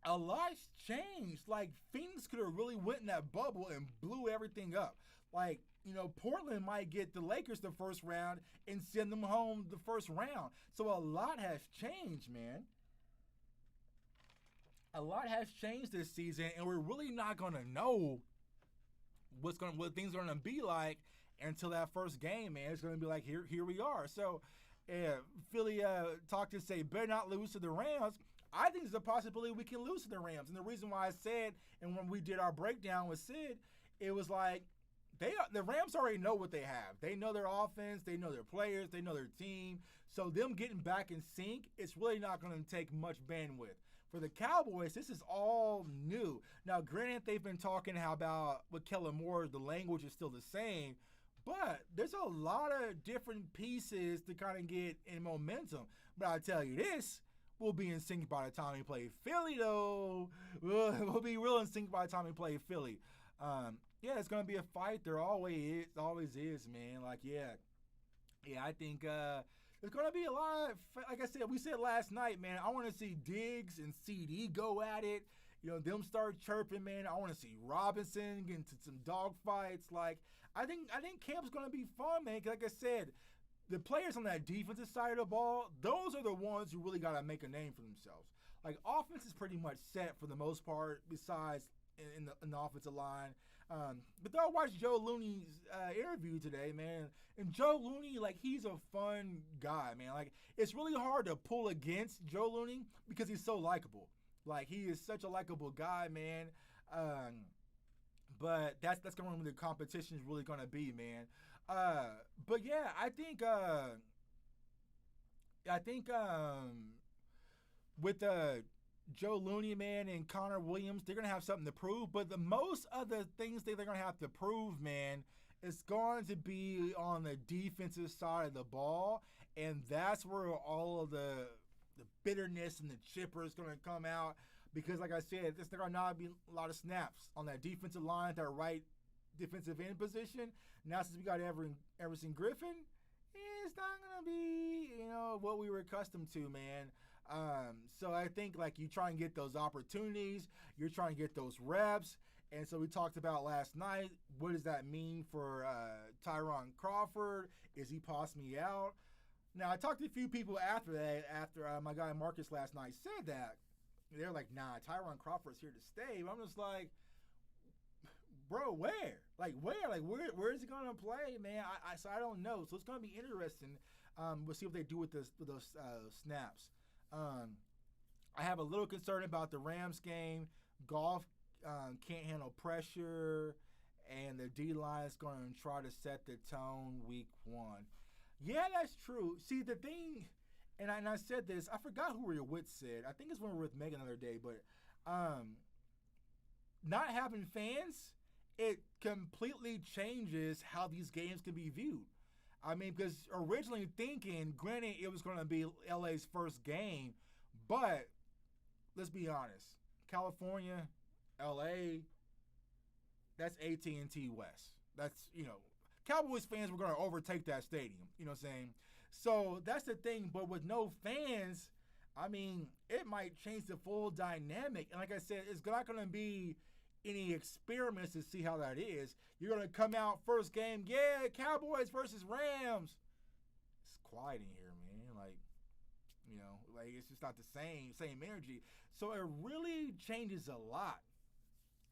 A lot's changed. Like, Phoenix could have really went in that bubble and blew everything up. Like, Portland might get the Lakers the first round and send them home the first round. So a lot has changed, man. A lot has changed this season, and we're really not gonna know what things are gonna be like until that first game, man. It's gonna be like here we are. So, Philly talked to say better not lose to the Rams. I think there's a possibility we can lose to the Rams. And the reason why I said, and when we did our breakdown with Sid, it was like the Rams already know what they have. They know their offense, they know their players, they know their team. So them getting back in sync, it's really not going to take much bandwidth. For the Cowboys, this is all new. Now, granted, they've been talking about with Kellen Moore, the language is still the same, but there's a lot of different pieces to kind of get in momentum. But I'll tell you this, we'll be in sync by the time we play Philly, though. We'll be real in sync by the time we play Philly. Yeah, it's going to be a fight. There always is, man. Like, yeah, I think there's going to be a lot of, like I said, we said last night, man, I want to see Diggs and CD go at it. Them start chirping, man. I want to see Robinson get into some dog fights. Like, I think camp's going to be fun, man. 'Cause like I said, the players on that defensive side of the ball, those are the ones who really got to make a name for themselves. Like, offense is pretty much set for the most part, besides in the offensive line. But though I watched Joe Looney's interview today, man, and Joe Looney, like, he's a fun guy, man. Like, it's really hard to pull against Joe Looney because he's so likable. Like, he is such a likable guy, man. But that's going to be the competition is really going to be, man. But yeah, I think with Joe Looney, man, and Connor Williams, they're gonna have something to prove. But the most of the things that they're gonna have to prove, man, is going to be on the defensive side of the ball, and that's where all of the bitterness and the chipper is gonna come out. Because, like I said, there are not be a lot of snaps on that defensive line, that right defensive end position. Now, since we got Everson Griffin, it's not going to be, what we were accustomed to, man. So I think, like, you try and get those opportunities. You're trying to get those reps. And so we talked about last night, what does that mean for Tyron Crawford? Is he possibly out? Now, I talked to a few people after that, after my guy Marcus last night said that. They're like, nah, Tyron Crawford's here to stay. But I'm just like, bro, where? Like where? Like where is he gonna play, man? So I don't know. So it's gonna be interesting. We'll see what they do with those snaps. I have a little concern about the Rams game. Goff can't handle pressure, and the D line is going to try to set the tone week 1. Yeah, that's true. See, the thing, and I said this, I forgot who we were with said. I think it's when we were with Megan the other day, but not having fans, it completely changes how these games can be viewed. I mean, because originally thinking, granted, it was going to be LA's first game, but let's be honest, California, LA, that's AT&T West. That's, Cowboys fans were going to overtake that stadium, you know what I'm saying? So that's the thing, but with no fans, I mean, it might change the full dynamic. And like I said, it's not going to be any experiments to see how that is. You're going to come out first game, yeah, Cowboys versus Rams. It's quiet in here, man. Like, it's just not the same energy. So it really changes a lot.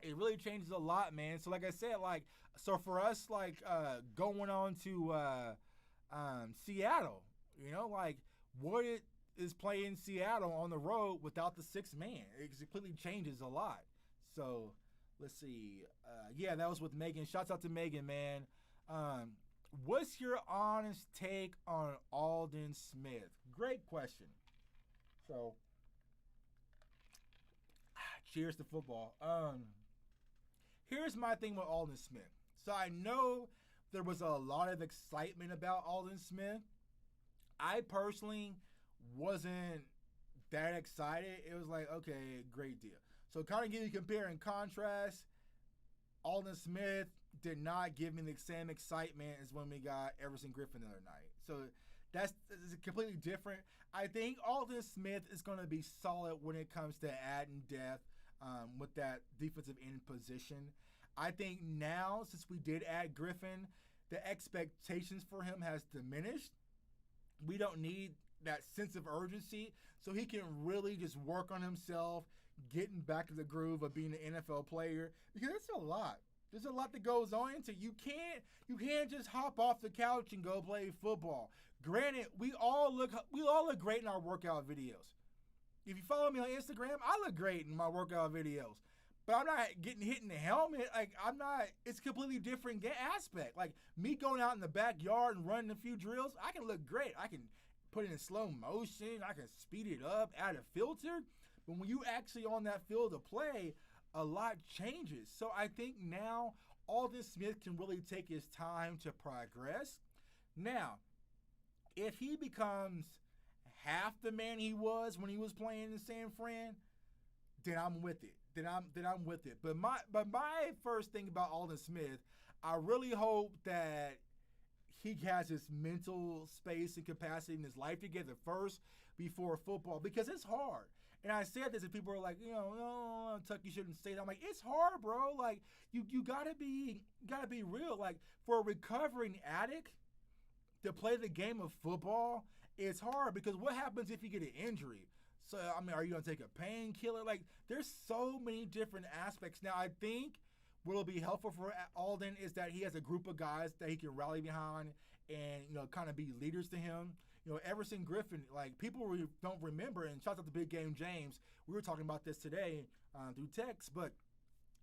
It really changes a lot, man. So like I said, so for us, going on to Seattle, what it is playing Seattle on the road without the sixth man. It completely changes a lot. So let's see. Yeah, that was with Megan. Shouts out to Megan, man. What's your honest take on Aldon Smith? Great question. So, cheers to football. Here's my thing with Aldon Smith. So I know there was a lot of excitement about Aldon Smith. I personally wasn't that excited. It was like, okay, great deal. So kind of give you compare and contrast. Aldon Smith did not give me the same excitement as when we got Everson Griffin the other night. So that's completely different. I think Aldon Smith is going to be solid when it comes to adding depth with that defensive end position. I think now, since we did add Griffin, the expectations for him has diminished. We don't need that sense of urgency, so he can really just work on himself, getting back to the groove of being an NFL player, because it's a lot. There's a lot that goes on into you can't just hop off the couch and go play football. Granted, we all look great in our workout videos. If you follow me on Instagram, I look great in my workout videos. But I'm not getting hit in the helmet. It's a completely different aspect. Like me going out in the backyard and running a few drills, I can look great. I can put it in slow motion. I can speed it up, add a filter. But when you actually on that field of play, a lot changes. So I think now Aldon Smith can really take his time to progress. Now, if he becomes half the man he was when he was playing in San Fran, then I'm with it. Then I'm with it. But my first thing about Aldon Smith, I really hope that he has his mental space and capacity in his life together first before football, because it's hard. And I said this, and people are like, no, Tuck, you shouldn't say that. I'm like, it's hard, bro. Like, you gotta be real. Like, for a recovering addict to play the game of football, it's hard, because what happens if you get an injury? So, I mean, are you going to take a painkiller? Like, there's so many different aspects. Now, I think what will be helpful for Aldon is that he has a group of guys that he can rally behind and, kind of be leaders to him. Everson Griffin, like, people don't remember, and shout out to Big Game James. We were talking about this today through text, but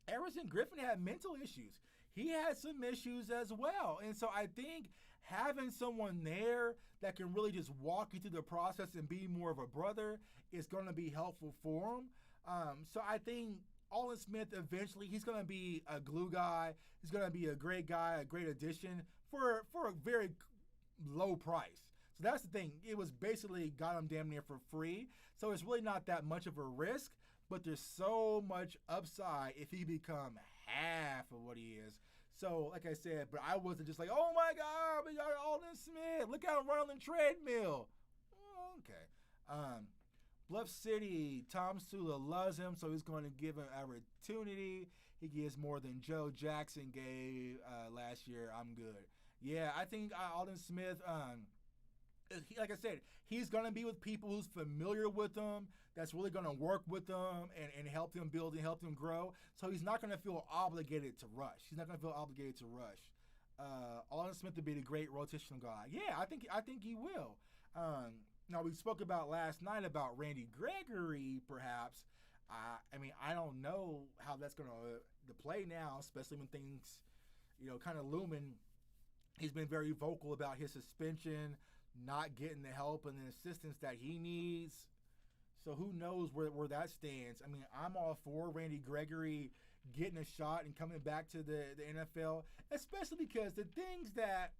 Everson Griffin had mental issues. He had some issues as well. And so I think having someone there that can really just walk you through the process and be more of a brother is going to be helpful for him. So I think Aldon Smith, eventually, he's going to be a glue guy. He's going to be a great guy, a great addition for a very low price. So that's the thing. It was basically got him damn near for free. So it's really not that much of a risk, but there's so much upside if he become half of what he is. So, like I said, but I wasn't just like, oh my God, we got Aldon Smith. Look how run on the treadmill. Okay. Bluff City, Tom Sula loves him, so he's going to give him opportunity. He gives more than Joe Jackson gave last year. I'm good. Yeah, I think Aldon Smith, like I said, he's going to be with people who's familiar with him, that's really going to work with him and help him build and help him grow. So he's not going to feel obligated to rush. He's not going to feel obligated to rush. Alden Smith would be the great rotational guy. Yeah, I think he will. Now, we spoke about last night about Randy Gregory, perhaps. I don't know how that's going to play now, especially when things, kind of looming. He's been very vocal about his suspension, not getting the help and the assistance that he needs. So who knows where that stands. I'm all for Randy Gregory getting a shot and coming back to the NFL, especially because the things that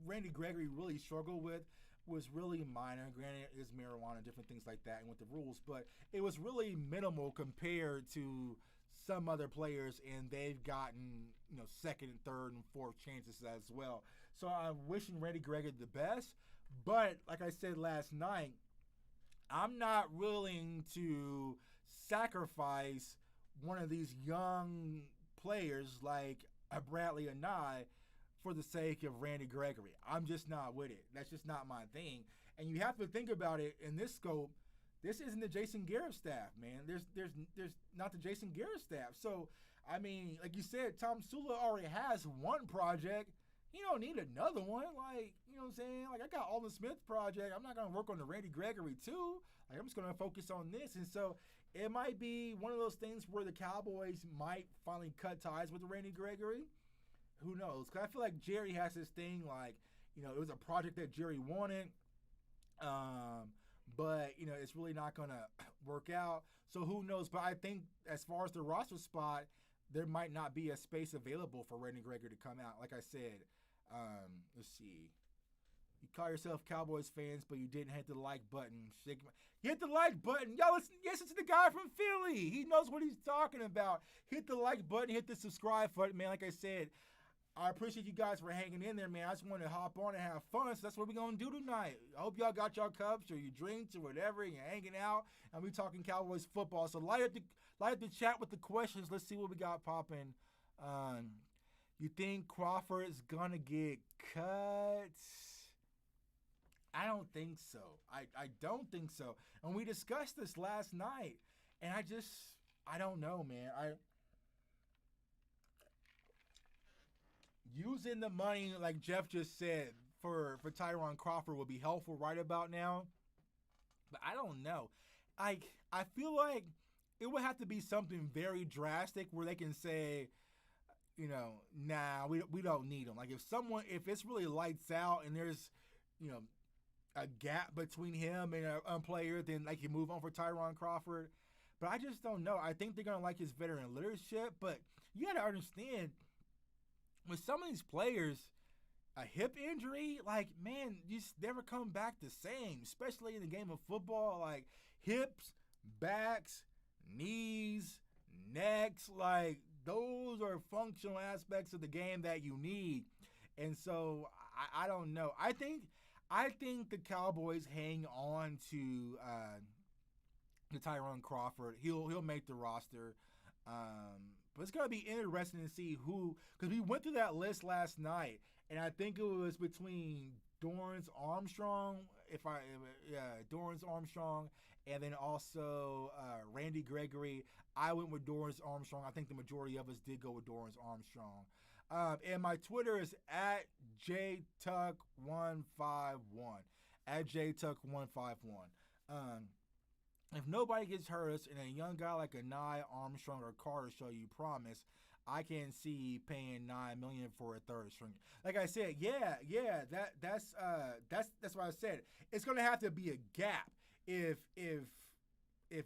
Randy Gregory really struggled with was really minor. Granted, it's marijuana, different things like that, and with the rules, but it was really minimal compared to some other players, and they've gotten second and third and fourth chances as well. So I'm wishing Randy Gregory the best, but like I said last night, I'm not willing to sacrifice one of these young players like a Bradley Anae for the sake of Randy Gregory. I'm just not with it. That's just not my thing. And you have to think about it in this scope. This isn't the Jason Garrett staff, man. There's not the Jason Garrett staff. So, like you said, Tom Sula already has one project. He don't need another one. Like, you know what I'm saying? Like, I got Alden Smith project. I'm not going to work on the Randy Gregory too. Like, I'm just going to focus on this. And so it might be one of those things where the Cowboys might finally cut ties with Randy Gregory. Who knows? Because I feel like Jerry has this thing like, it was a project that Jerry wanted. But, it's really not going to work out. So who knows? But I think as far as the roster spot, there might not be a space available for Randy Gregory to come out. Like I said, let's see. You call yourself Cowboys fans, but you didn't hit the like button. Hit the like button. Yo, listen to the guy from Philly. He knows what he's talking about. Hit the like button. Hit the subscribe button, man. Like I said, I appreciate you guys for hanging in there, man. I just want to hop on and have fun, so that's what we're going to do tonight. I hope y'all got y'all cups or your drinks or whatever, and you're hanging out, and we talking Cowboys football. So light up the chat with the questions. Let's see what we got popping. You think Crawford is going to get cut? I don't think so. I don't think so. And we discussed this last night, and I don't know, man. Using the money, like Jeff just said, for Tyron Crawford would be helpful right about now. But I don't know. I feel like it would have to be something very drastic where they can say, nah, we don't need him. Like if it's really lights out and there's, a gap between him and a player, then they can move on for Tyron Crawford. But I just don't know. I think they're going to like his veteran leadership. But you got to understand, with some of these players, a hip injury, like, man, you just never come back the same, especially in the game of football. Like, hips, backs, knees, necks, like, those are functional aspects of the game that you need. And so, I don't know. I think the Cowboys hang on to Tyron Crawford. He'll make the roster. But it's going to be interesting to see who, because we went through that list last night, and I think it was between Dorrance Armstrong, Dorrance Armstrong, and then also Randy Gregory. I went with Dorrance Armstrong. I think the majority of us did go with Dorrance Armstrong. And my Twitter is at JTuck151. At JTuck151. If nobody gets hurt and a young guy like Anae, Armstrong, or Carter show you promise, I can see paying $9 million for a third string. Like I said, that's what I said. It's gonna have to be a gap. If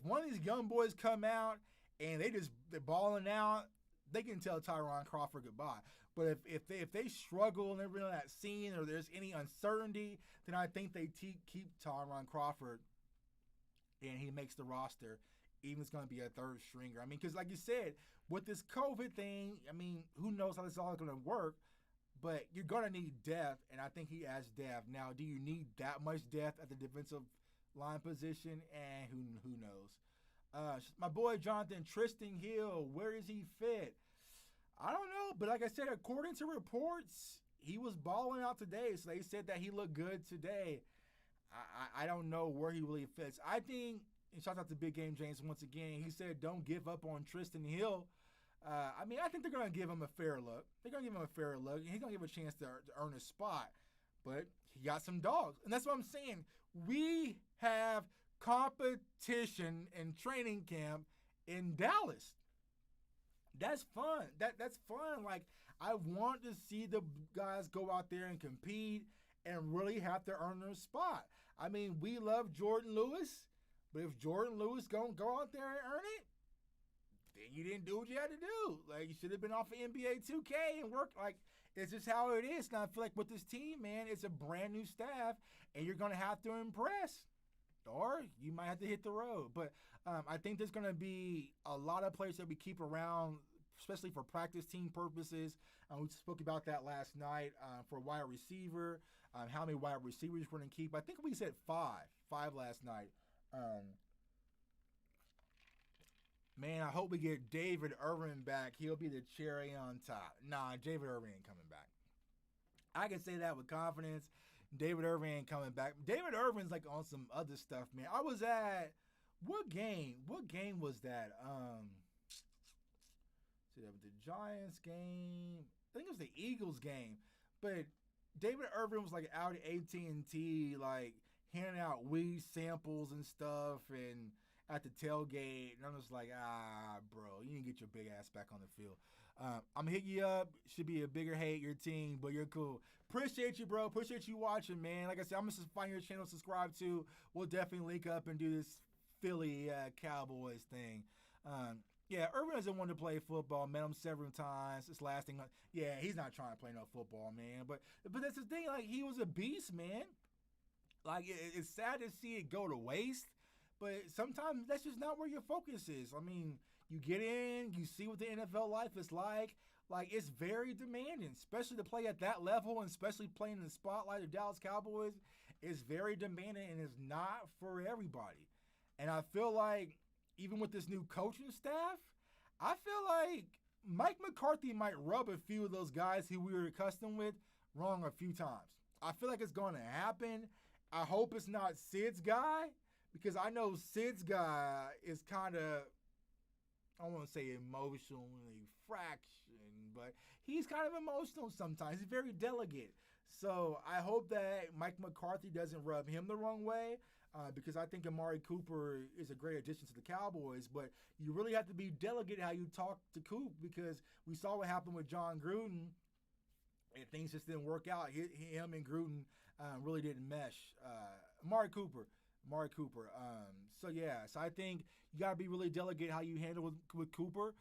one of these young boys come out and they're balling out, they can tell Tyron Crawford goodbye. But if they struggle and they're really not seeing or there's any uncertainty, then I think they keep Tyron Crawford and he makes the roster, even if it's going to be a third stringer. Because like you said, with this COVID thing, who knows how this is all going to work, but you're going to need depth, and I think he adds depth. Now, do you need that much depth at the defensive line position? And who knows? My boy Jonathan Tristan Hill, where does he fit? I don't know, but like I said, according to reports, he was balling out today. So they said that he looked good today. I don't know where he really fits. I think, and shout out to Big Game James once again, he said don't give up on Tristan Hill. I mean, I think they're going to give him a fair look. They're going to give him a fair look. He's going to give a chance to earn a spot. But he got some dogs. And that's what I'm saying. We have competition in training camp in Dallas. That's fun. That's fun. Like, I want to see the guys go out there and compete and really have to earn their spot. I mean, we love Jordan Lewis, but if Jordan Lewis gonna go out there and earn it, then you didn't do what you had to do. Like, you should have been off of NBA 2K and worked. Like, it's just how it is. And I feel like with this team, man, it's a brand new staff, and you're gonna have to impress, or you might have to hit the road. But I think there's gonna be a lot of players that we keep around, especially for practice team purposes. We spoke about that last night for wide receiver, how many wide receivers we're going to keep. I think we said five last night. Man, I hope we get David Irvin back. He'll be the cherry on top. Nah, David Irvin ain't coming back. I can say that with confidence. David Irvin ain't coming back. David Irvin's like on some other stuff, man. I was at, what game? What game was that? The Giants game. I think it was the Eagles game. But David Irvin was like out at AT&T, like handing out weed samples and stuff, and at the tailgate. And I'm just like, bro, you need to get your big ass back on the field. I'm going to hit you up. Should be a bigger hate your team, but you're cool. Appreciate you, bro. Appreciate you watching, man. Like I said, I'm going to find your channel, subscribe to. We'll definitely link up and do this Philly Cowboys thing. Yeah, Irvin doesn't want to play football. Met him several times. It's lasting. Yeah, he's not trying to play no football, man. But that's the thing. Like, he was a beast, man. Like, it's sad to see it go to waste. But sometimes that's just not where your focus is. I mean, you get in, you see what the NFL life is like. Like, it's very demanding, especially to play at that level, and especially playing in the spotlight of Dallas Cowboys. It's very demanding, and it's not for everybody. And I feel like, even with this new coaching staff, I feel like Mike McCarthy might rub a few of those guys who we were accustomed with wrong a few times. I feel like it's going to happen. I hope it's not Sid's guy, because I know Sid's guy is kind of, I don't want to say emotionally fractioned, but he's kind of emotional sometimes. He's very delicate. So I hope that Mike McCarthy doesn't rub him the wrong way. Because I think Amari Cooper is a great addition to the Cowboys, but you really have to be delicate how you talk to Coop, because we saw what happened with John Gruden, and things just didn't work out. Him and Gruden really didn't mesh. Amari Cooper. So I think you got to be really delicate how you handle with Cooper.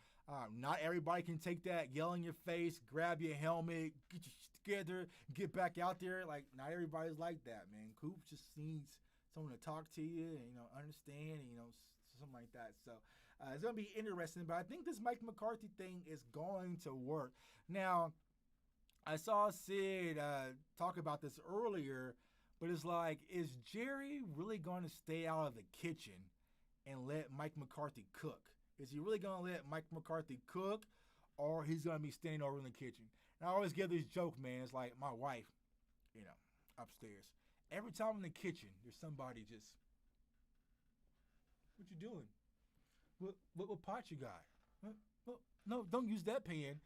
Not everybody can take that, yell in your face, grab your helmet, get you together, get back out there. Like, not everybody's like that, man. Coop just needs someone to talk to you and, understand, and, something like that. So it's going to be interesting, but I think this Mike McCarthy thing is going to work. Now, I saw Sid talk about this earlier, but it's like, is Jerry really going to stay out of the kitchen and let Mike McCarthy cook? Is he really going to let Mike McCarthy cook, or he's going to be standing over in the kitchen? And I always give this joke, man. It's like my wife, upstairs. Every time in the kitchen, there's somebody just, what you doing? What pot you got? Well, no, don't use that pan.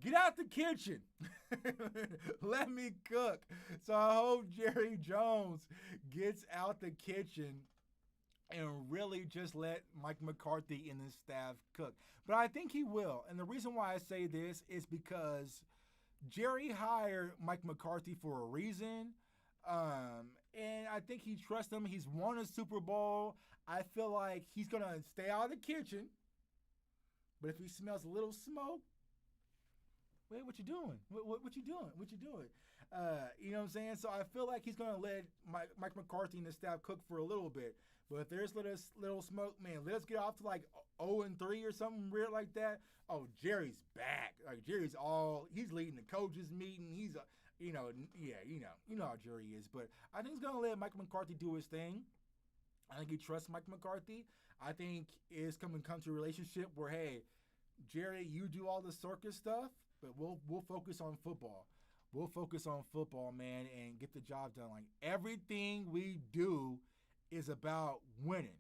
Get out the kitchen. Let me cook. So I hope Jerry Jones gets out the kitchen and really just let Mike McCarthy and his staff cook. But I think he will. And the reason why I say this is because Jerry hired Mike McCarthy for a reason. And I think he trusts him. He's won a Super Bowl. I feel like he's going to stay out of the kitchen. But if he smells a little smoke, wait, what you doing? What you doing? What you doing? You know what I'm saying? So I feel like he's going to let Mike McCarthy and the staff cook for a little bit. But if there's little smoke, man, let's get off to like 0-3 or something weird like that. Oh, Jerry's back. Like, he's leading the coaches meeting. He's you know how Jerry is. But I think he's going to let Mike McCarthy do his thing. I think he trusts Mike McCarthy. I think it's come to a relationship where, hey, Jerry, you do all the circus stuff, but we'll focus on football. We'll focus on football, man, and get the job done. Like everything we do is about winning.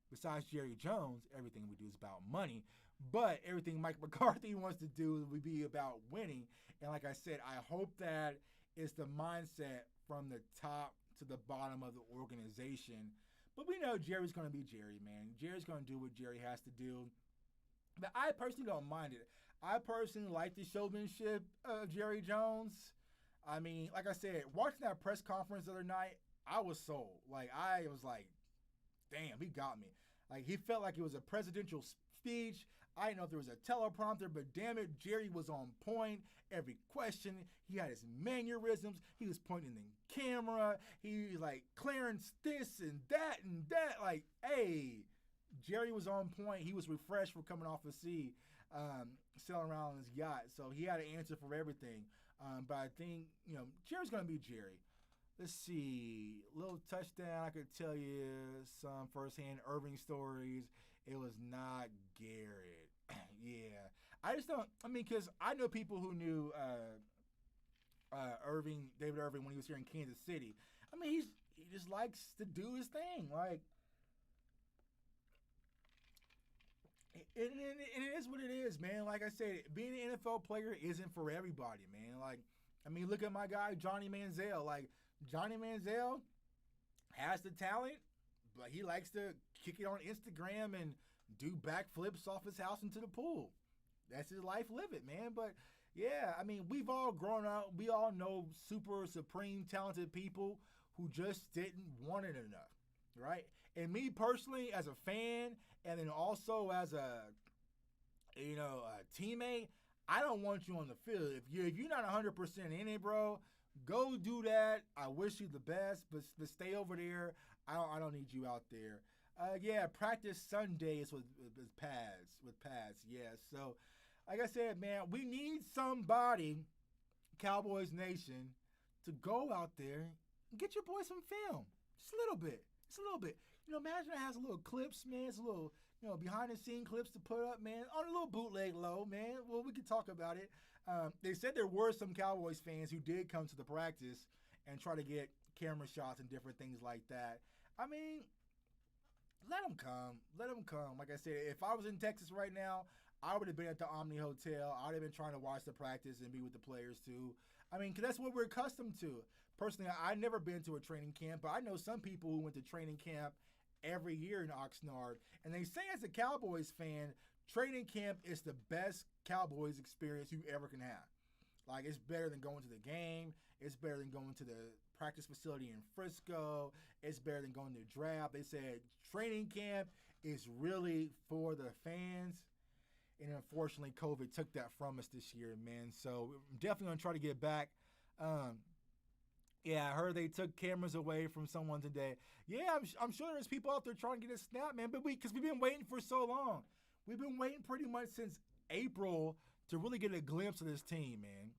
Besides Jerry Jones, everything we do is about money. But everything Mike McCarthy wants to do would be about winning. And like I said, I hope that is the mindset from the top to the bottom of the organization. But we know Jerry's going to be Jerry, man. Jerry's going to do what Jerry has to do. But I personally don't mind it. I personally like the showmanship of Jerry Jones. I mean, like I said, watching that press conference the other night, I was sold. Like, I was like, damn, he got me. Like, he felt like it was a presidential speech. I didn't know if there was a teleprompter, but damn it, Jerry was on point. Every question, he had his mannerisms. He was pointing the camera. He was like clearing this and that and that. Like, hey, Jerry was on point. He was refreshed from coming off the sea, sailing around on his yacht. So he had an answer for everything. But I think, Jerry's going to be Jerry. Let's see. Little touchdown. I could tell you some firsthand Irving stories. It was not Garrett. Yeah. I just don't. I mean, because I know people who knew David Irving, when he was here in Kansas City. I mean, he just likes to do his thing. Like, it is what it is, man. Like I said, being an NFL player isn't for everybody, man. Like, I mean, look at my guy, Johnny Manziel. Like, Johnny Manziel has the talent, but he likes to kick it on Instagram and do backflips off his house into the pool. That's his life, live it, man. But, yeah, I mean, we've all grown up. We all know super, supreme, talented people who just didn't want it enough, right? And me personally, as a fan, and then also as a teammate, I don't want you on the field. If you're not 100% in it, bro, go do that. I wish you the best, but stay over there. I don't need you out there. Practice Sundays with pads. Yeah, so like I said, man, we need somebody, Cowboys Nation, to go out there and get your boy some film. Just a little bit. Imagine it has a little clips, man. It's a little, behind the scene clips to put up, man, on a little bootleg low, man. Well, we can talk about it. They said there were some Cowboys fans who did come to the practice and try to get camera shots and different things like that. I mean, let them come. Like I said, if I was in Texas right now, I would have been at the Omni Hotel. I would have been trying to watch the practice and be with the players too. I mean, because that's what we're accustomed to. Personally, I've never been to a training camp, but I know some people who went to training camp every year in Oxnard. And they say as a Cowboys fan, training camp is the best Cowboys experience you ever can have. Like, it's better than going to the game. It's better than going to the practice facility in Frisco. It's better than going to the draft. They said training camp is really for the fans. And unfortunately, COVID took that from us this year, man. So I'm definitely going to try to get back. I heard they took cameras away from someone today. Yeah, I'm sure there's people out there trying to get a snap, man. But because we've been waiting for so long. We've been waiting pretty much since April to really get a glimpse of this team, man.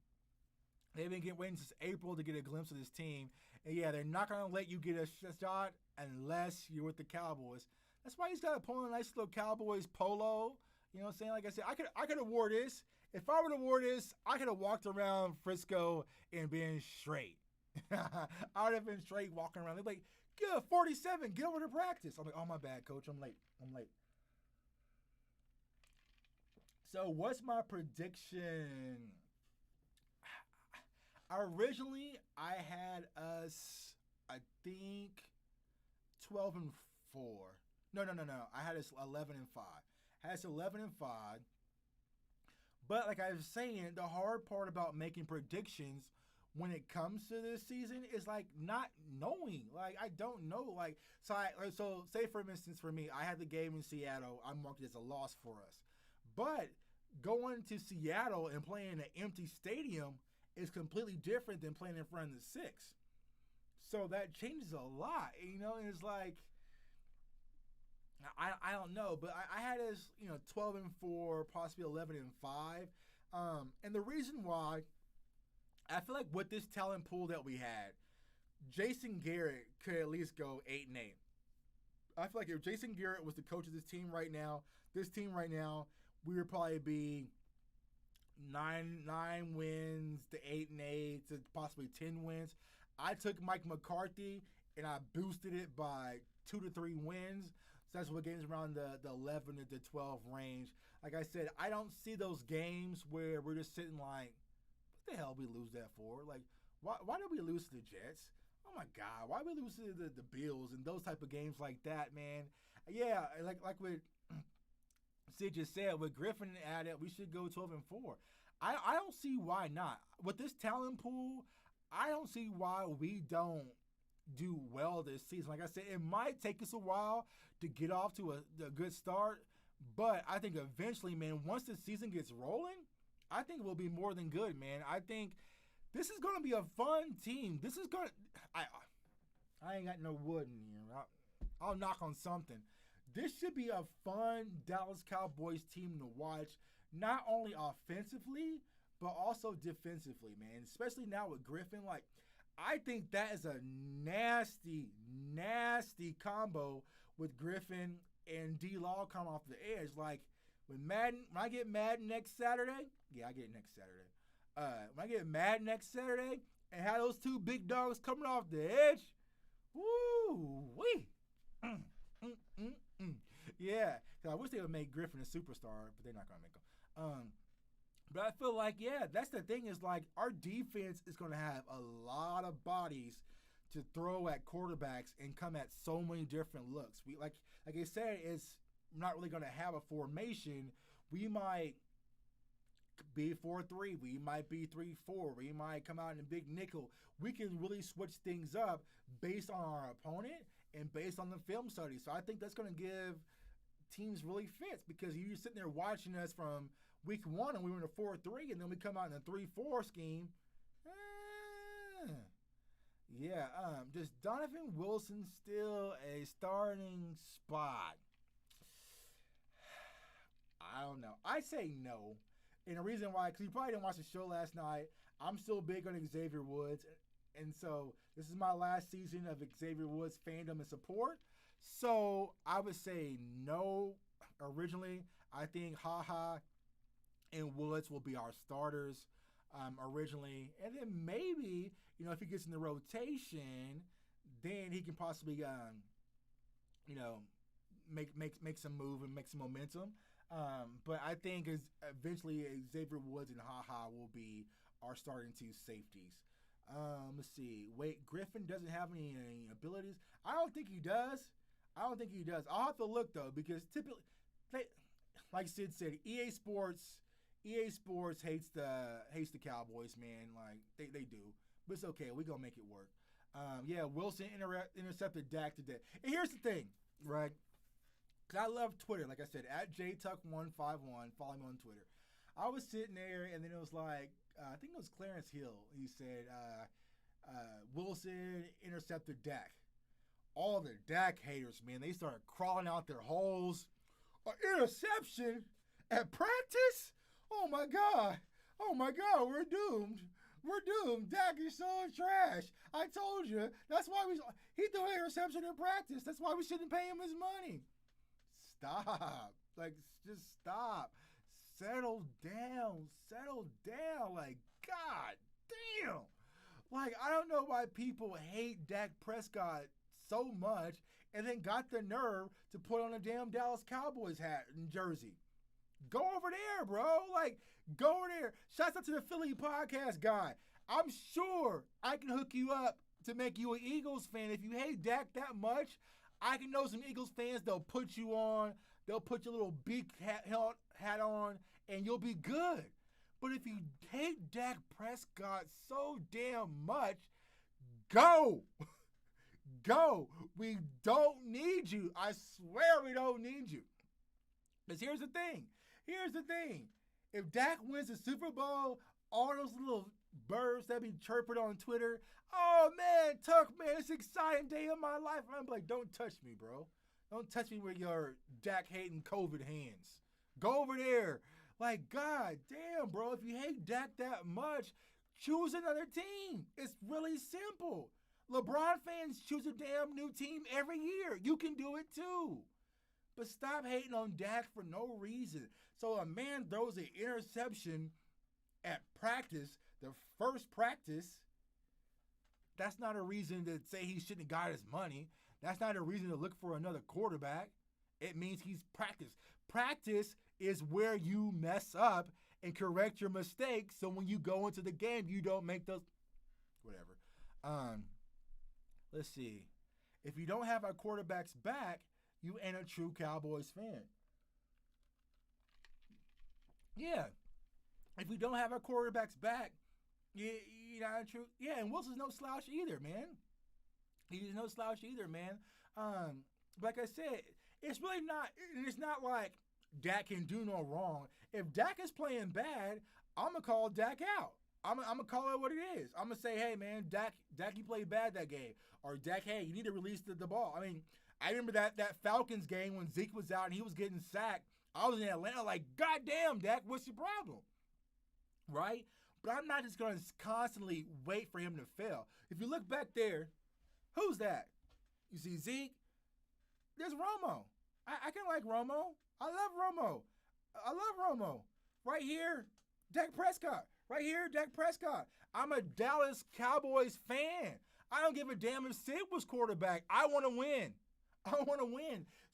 They've been waiting since April to get a glimpse of this team. And, yeah, they're not going to let you get a shot unless you're with the Cowboys. That's why he's got to pull on a nice little Cowboys polo. You know what I'm saying? Like I said, I could have wore this. If I would have wore this, I could have walked around Frisco and been straight. I would have been straight walking around. They're like, yeah, 47, get over to practice. I'm like, oh, my bad, coach. I'm late. So what's my prediction? Originally, I had us, I think, 12-4. No. I had us 11-5. I had us 11-5. But like I was saying, the hard part about making predictions when it comes to this season is like not knowing. Like, I don't know. Like, so say for instance, for me, I had the game in Seattle. I marked it as a loss for us. But going to Seattle and playing in an empty stadium is completely different than playing in front of the six. So that changes a lot, and it's like, I don't know, but I had us, 12-4, possibly 11-5. And the reason why, I feel like with this talent pool that we had, Jason Garrett could at least go 8-8. I feel like if Jason Garrett was the coach of this team right now, we would probably be nine wins to 8-8 to possibly 10 wins. I took Mike McCarthy and I boosted it by 2 to 3 wins. So that's what games around the 11 to 12 range. Like I said, I don't see those games where we're just sitting like, what the hell we lose that for? Like, why did we lose to the Jets? Oh my God, why did we lose to the Bills and those type of games like that, man? Yeah, like what Sid just said, with Griffin added, we should go 12-4. I don't see why not. With this talent pool, I don't see why we don't do well this season. Like I said, it might take us a while to get off to a good start, but I think eventually, man, once the season gets rolling, I think we'll be more than good, man. I think this is going to be a fun team. This is going to I ain't got no wood in here. I'll knock on something. This should be a fun Dallas Cowboys team to watch, not only offensively, but also defensively, man. Especially now with Griffin. Like, I think that is a nasty, nasty combo with Griffin and D-Law coming off the edge. Like, when I get Madden next Saturday, yeah, I get it next Saturday. When I get Madden next Saturday and have those two big dogs coming off the edge, woo-wee. Yeah, because I wish they would make Griffin a superstar, but they're not going to make him. But I feel like, yeah, that's the thing is, like, our defense is going to have a lot of bodies to throw at quarterbacks and come at so many different looks. We like I said, it's not really going to have a formation. We might be 4-3. We might be 3-4. We might come out in a big nickel. We can really switch things up based on our opponent and based on the film study. So I think that's going to give teams really fits, because you're sitting there watching us from week 1 and we were in a 4-3, and then we come out in a 3-4 scheme. Yeah, does Donovan Wilson still a starting spot? I don't know. I say no. And the reason why, because you probably didn't watch the show last night, I'm still big on Xavier Woods. And so this is my last season of Xavier Woods fandom and support. So I would say no originally. I think HaHa and Woods will be our starters originally. And then maybe, if he gets in the rotation, then he can possibly, make some move and make some momentum. But I think eventually Xavier Woods and HaHa will be our starting two safeties. Let's see. Wait, Griffin doesn't have any abilities? I don't think he does. I'll have to look, though, because typically, like Sid said, EA Sports hates the Cowboys, man. Like, they do. But it's okay. We're going to make it work. Yeah, Wilson intercepted Dak today. And here's the thing, right? Because I love Twitter. Like I said, at JTuck151. Follow me on Twitter. I was sitting there, and then it was like, I think it was Clarence Hill. He said, Wilson intercepted Dak. All the Dak haters, man, they started crawling out their holes. An interception at practice? Oh my God, we're doomed. Dak is so trash. I told you. That's why he threw an interception in practice. That's why we shouldn't pay him his money. Stop. Like, just stop. Settle down. Like, God damn. Like, I don't know why people hate Dak Prescott so much and then got the nerve to put on a damn Dallas Cowboys hat and jersey. Go over there, bro. Like, go over there. Shouts out to the Philly podcast guy. I'm sure I can hook you up to make you an Eagles fan. If you hate Dak that much, I can know some Eagles fans. They'll put you on. They'll put your little beak hat on, and you'll be good. But if you hate Dak Prescott so damn much, go. Go. We don't need you. I swear we don't need you. Because here's the thing. If Dak wins the Super Bowl, all those little birds that be chirping on Twitter, oh man, Tuck, man, it's an exciting day of my life. And I'm like, don't touch me, bro. Don't touch me with your Dak hating COVID hands. Go over there. Like, God damn, bro, if you hate Dak that much, choose another team. It's really simple. LeBron fans choose a damn new team every year. You can do it too. But stop hating on Dak for no reason. So a man throws an interception at practice, the first practice, that's not a reason to say he shouldn't have got his money. That's not a reason to look for another quarterback. It means he's practiced. Practice is where you mess up and correct your mistakes, so when you go into the game, you don't make those whatever. Let's see. If you don't have our quarterbacks back, you ain't a true Cowboys fan. Yeah. If we don't have our quarterbacks back, you're not true. Yeah, and Wilson's no slouch either, man. He's no slouch either, man. Like I said, it's really not. It's not like Dak can do no wrong. If Dak is playing bad, I'm gonna call Dak out. I'm gonna call it what it is. I'm gonna say, hey, man, Dak, you played bad that game, or Dak, hey, you need to release the ball. I mean, I remember that Falcons game when Zeke was out and he was getting sacked. I was in Atlanta like, God damn, Dak, what's your problem? Right? But I'm not just going to constantly wait for him to fail. If you look back there, who's that? You see Zeke? There's Romo. I can like Romo. I love Romo. Right here, Dak Prescott. Right here, Dak Prescott. I'm a Dallas Cowboys fan. I don't give a damn if Sid was quarterback. I want to win.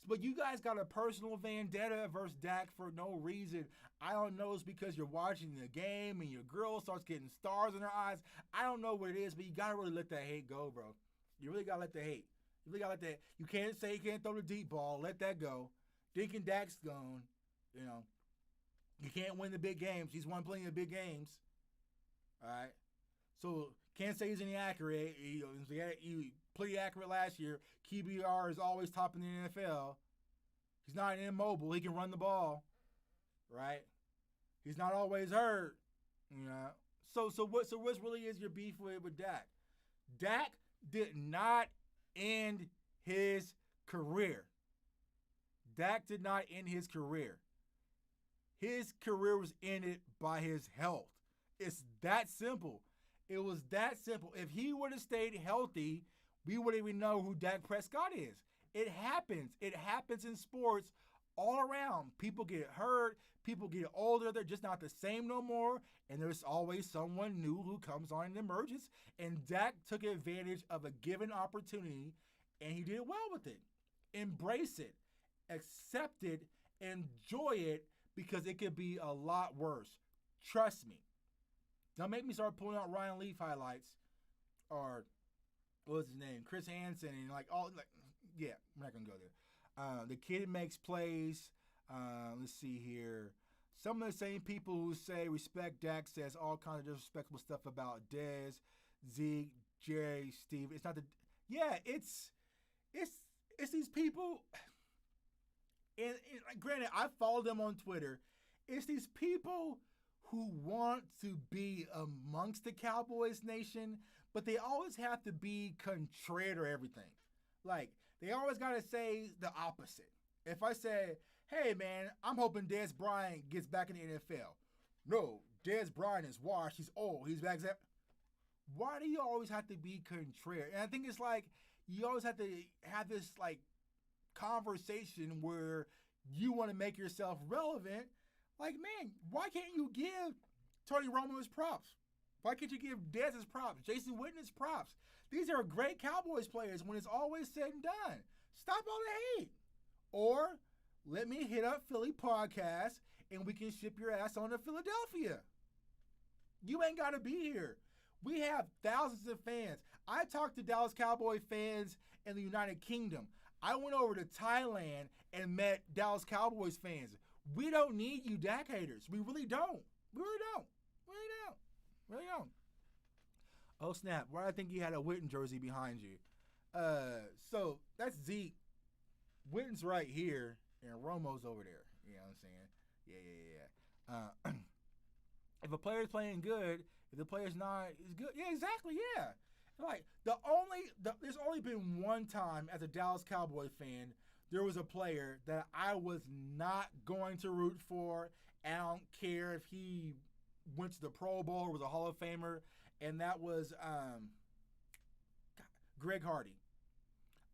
But you guys got a personal vendetta versus Dak for no reason. I don't know. It's because you're watching the game and your girl starts getting stars in her eyes. I don't know what it is, but you got to really let that hate go, bro. You really got to let the hate. You really got to let that. You can't say you can't throw the deep ball. Let that go. Thinking Dak's gone. You know. You can't win the big games. He's won plenty of big games. All right. So can't say he's inaccurate. He pretty accurate last year. QBR is always top in the NFL. He's not immobile. He can run the ball, right? He's not always hurt, you know. So what really is your beef with Dak? Dak did not end his career. Dak did not end his career. His career was ended by his health. It's that simple. It was that simple. If he would have stayed healthy, we wouldn't even know who Dak Prescott is. It happens. It happens in sports all around. People get hurt. People get older. They're just not the same no more. And there's always someone new who comes on and emerges. And Dak took advantage of a given opportunity, and he did well with it. Embrace it. Accept it. Enjoy it, because it could be a lot worse. Trust me. Don't make me start pulling out Ryan Leaf highlights or what was his name? Chris Hansen and yeah, we're not gonna go there. The kid makes plays. Let's see here. Some of the same people who say respect Dak says all kinds of disrespectful stuff about Dez, Zeke, Jerry, Steve. It's not it's these people. And granted, I follow them on Twitter. It's these people who want to be amongst the Cowboys nation, but they always have to be contrary to everything. Like, they always got to say the opposite. If I say, hey, man, I'm hoping Dez Bryant gets back in the NFL. No, Dez Bryant is washed. He's old. He's back. Why do you always have to be contrary? And I think it's like you always have to have this, like, conversation where you want to make yourself relevant. Like, man, why can't you give Tony Romo his props? Why can't you give Dez his props? Jason Witten his props? These are great Cowboys players when it's always said and done. Stop all the hate. Or let me hit up Philly Podcast and we can ship your ass on to Philadelphia. You ain't got to be here. We have thousands of fans. I talked to Dallas Cowboy fans in the United Kingdom. I went over to Thailand and met Dallas Cowboys fans. We don't need you Dak haters. We really don't. We really don't. Really don't. Oh, snap. Why do I think you had a Witten jersey behind you? So that's Zeke. Witten's right here, and Romo's over there. You know what I'm saying? Yeah. If a player's playing good, if the player's not, is good. Yeah, exactly, yeah. Like, there's only been one time as a Dallas Cowboy fan, there was a player that I was not going to root for. I don't care if he went to the Pro Bowl or was a Hall of Famer, and that was Greg Hardy.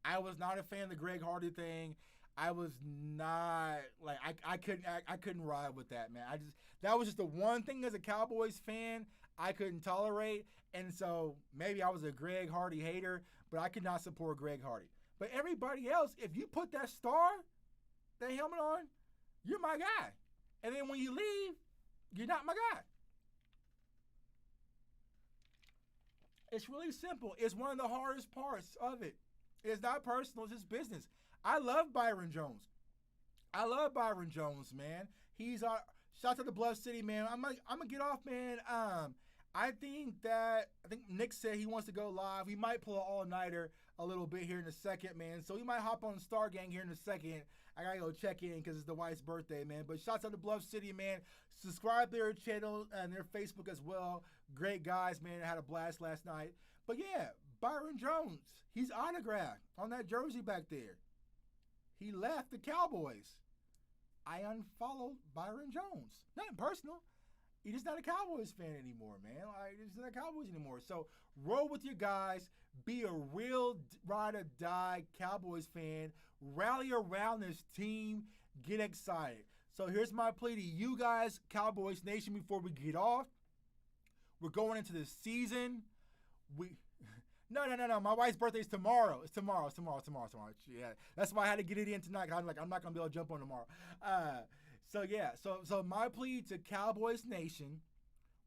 I was not a fan of the Greg Hardy thing. I was not like I couldn't ride with that, man. I just that was just the one thing as a Cowboys fan I couldn't tolerate, and so maybe I was a Greg Hardy hater, but I could not support Greg Hardy. But everybody else, if you put that helmet on, you're my guy. And then when you leave, you're not my guy. It's really simple. It's one of the hardest parts of it. It's not personal, it's just business. I love Byron Jones. I love Byron Jones, man. He's our shout out to the Bluff City, man. I'm gonna get off, man. I think Nick said he wants to go live. We might pull an all-nighter a little bit here in a second, man. So we might hop on Star Gang here in a second. I gotta go check in because it's the wife's birthday, man. But shouts out to Bluff City, man. Subscribe to their channel and their Facebook as well. Great guys, man. I had a blast last night. But yeah, Byron Jones, he's autographed on that jersey back there. He left the Cowboys. I unfollowed Byron Jones. Nothing personal. He's just not a Cowboys fan anymore, man. He's not a Cowboys anymore. So roll with your guys. Be a real ride or die Cowboys fan. Rally around this team. Get excited. So here's my plea to you guys, Cowboys Nation, before we get off. We're going into the season. No. My wife's birthday is tomorrow. It's tomorrow. Yeah, that's why I had to get it in tonight. I'm not gonna be able to jump on tomorrow. So my plea to Cowboys Nation: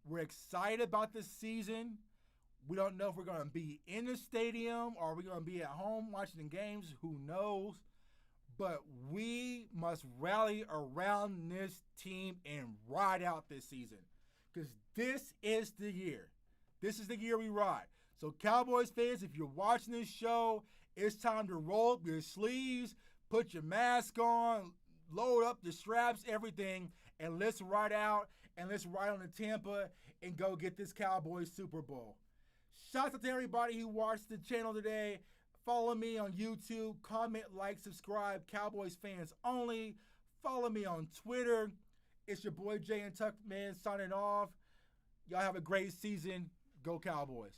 we're excited about this season. We don't know if we're gonna be in the stadium or we're gonna be at home watching the games. Who knows? But we must rally around this team and ride out this season, because this is the year. This is the year we ride. So Cowboys fans, if you're watching this show, it's time to roll up your sleeves, put your mask on, load up the straps, everything, and let's ride out and let's ride on to Tampa and go get this Cowboys Super Bowl. Shout out to everybody who watched the channel today. Follow me on YouTube, comment, like, subscribe, Cowboys fans only. Follow me on Twitter. It's your boy Jay and Tuck, man, signing off. Y'all have a great season. Go Cowboys.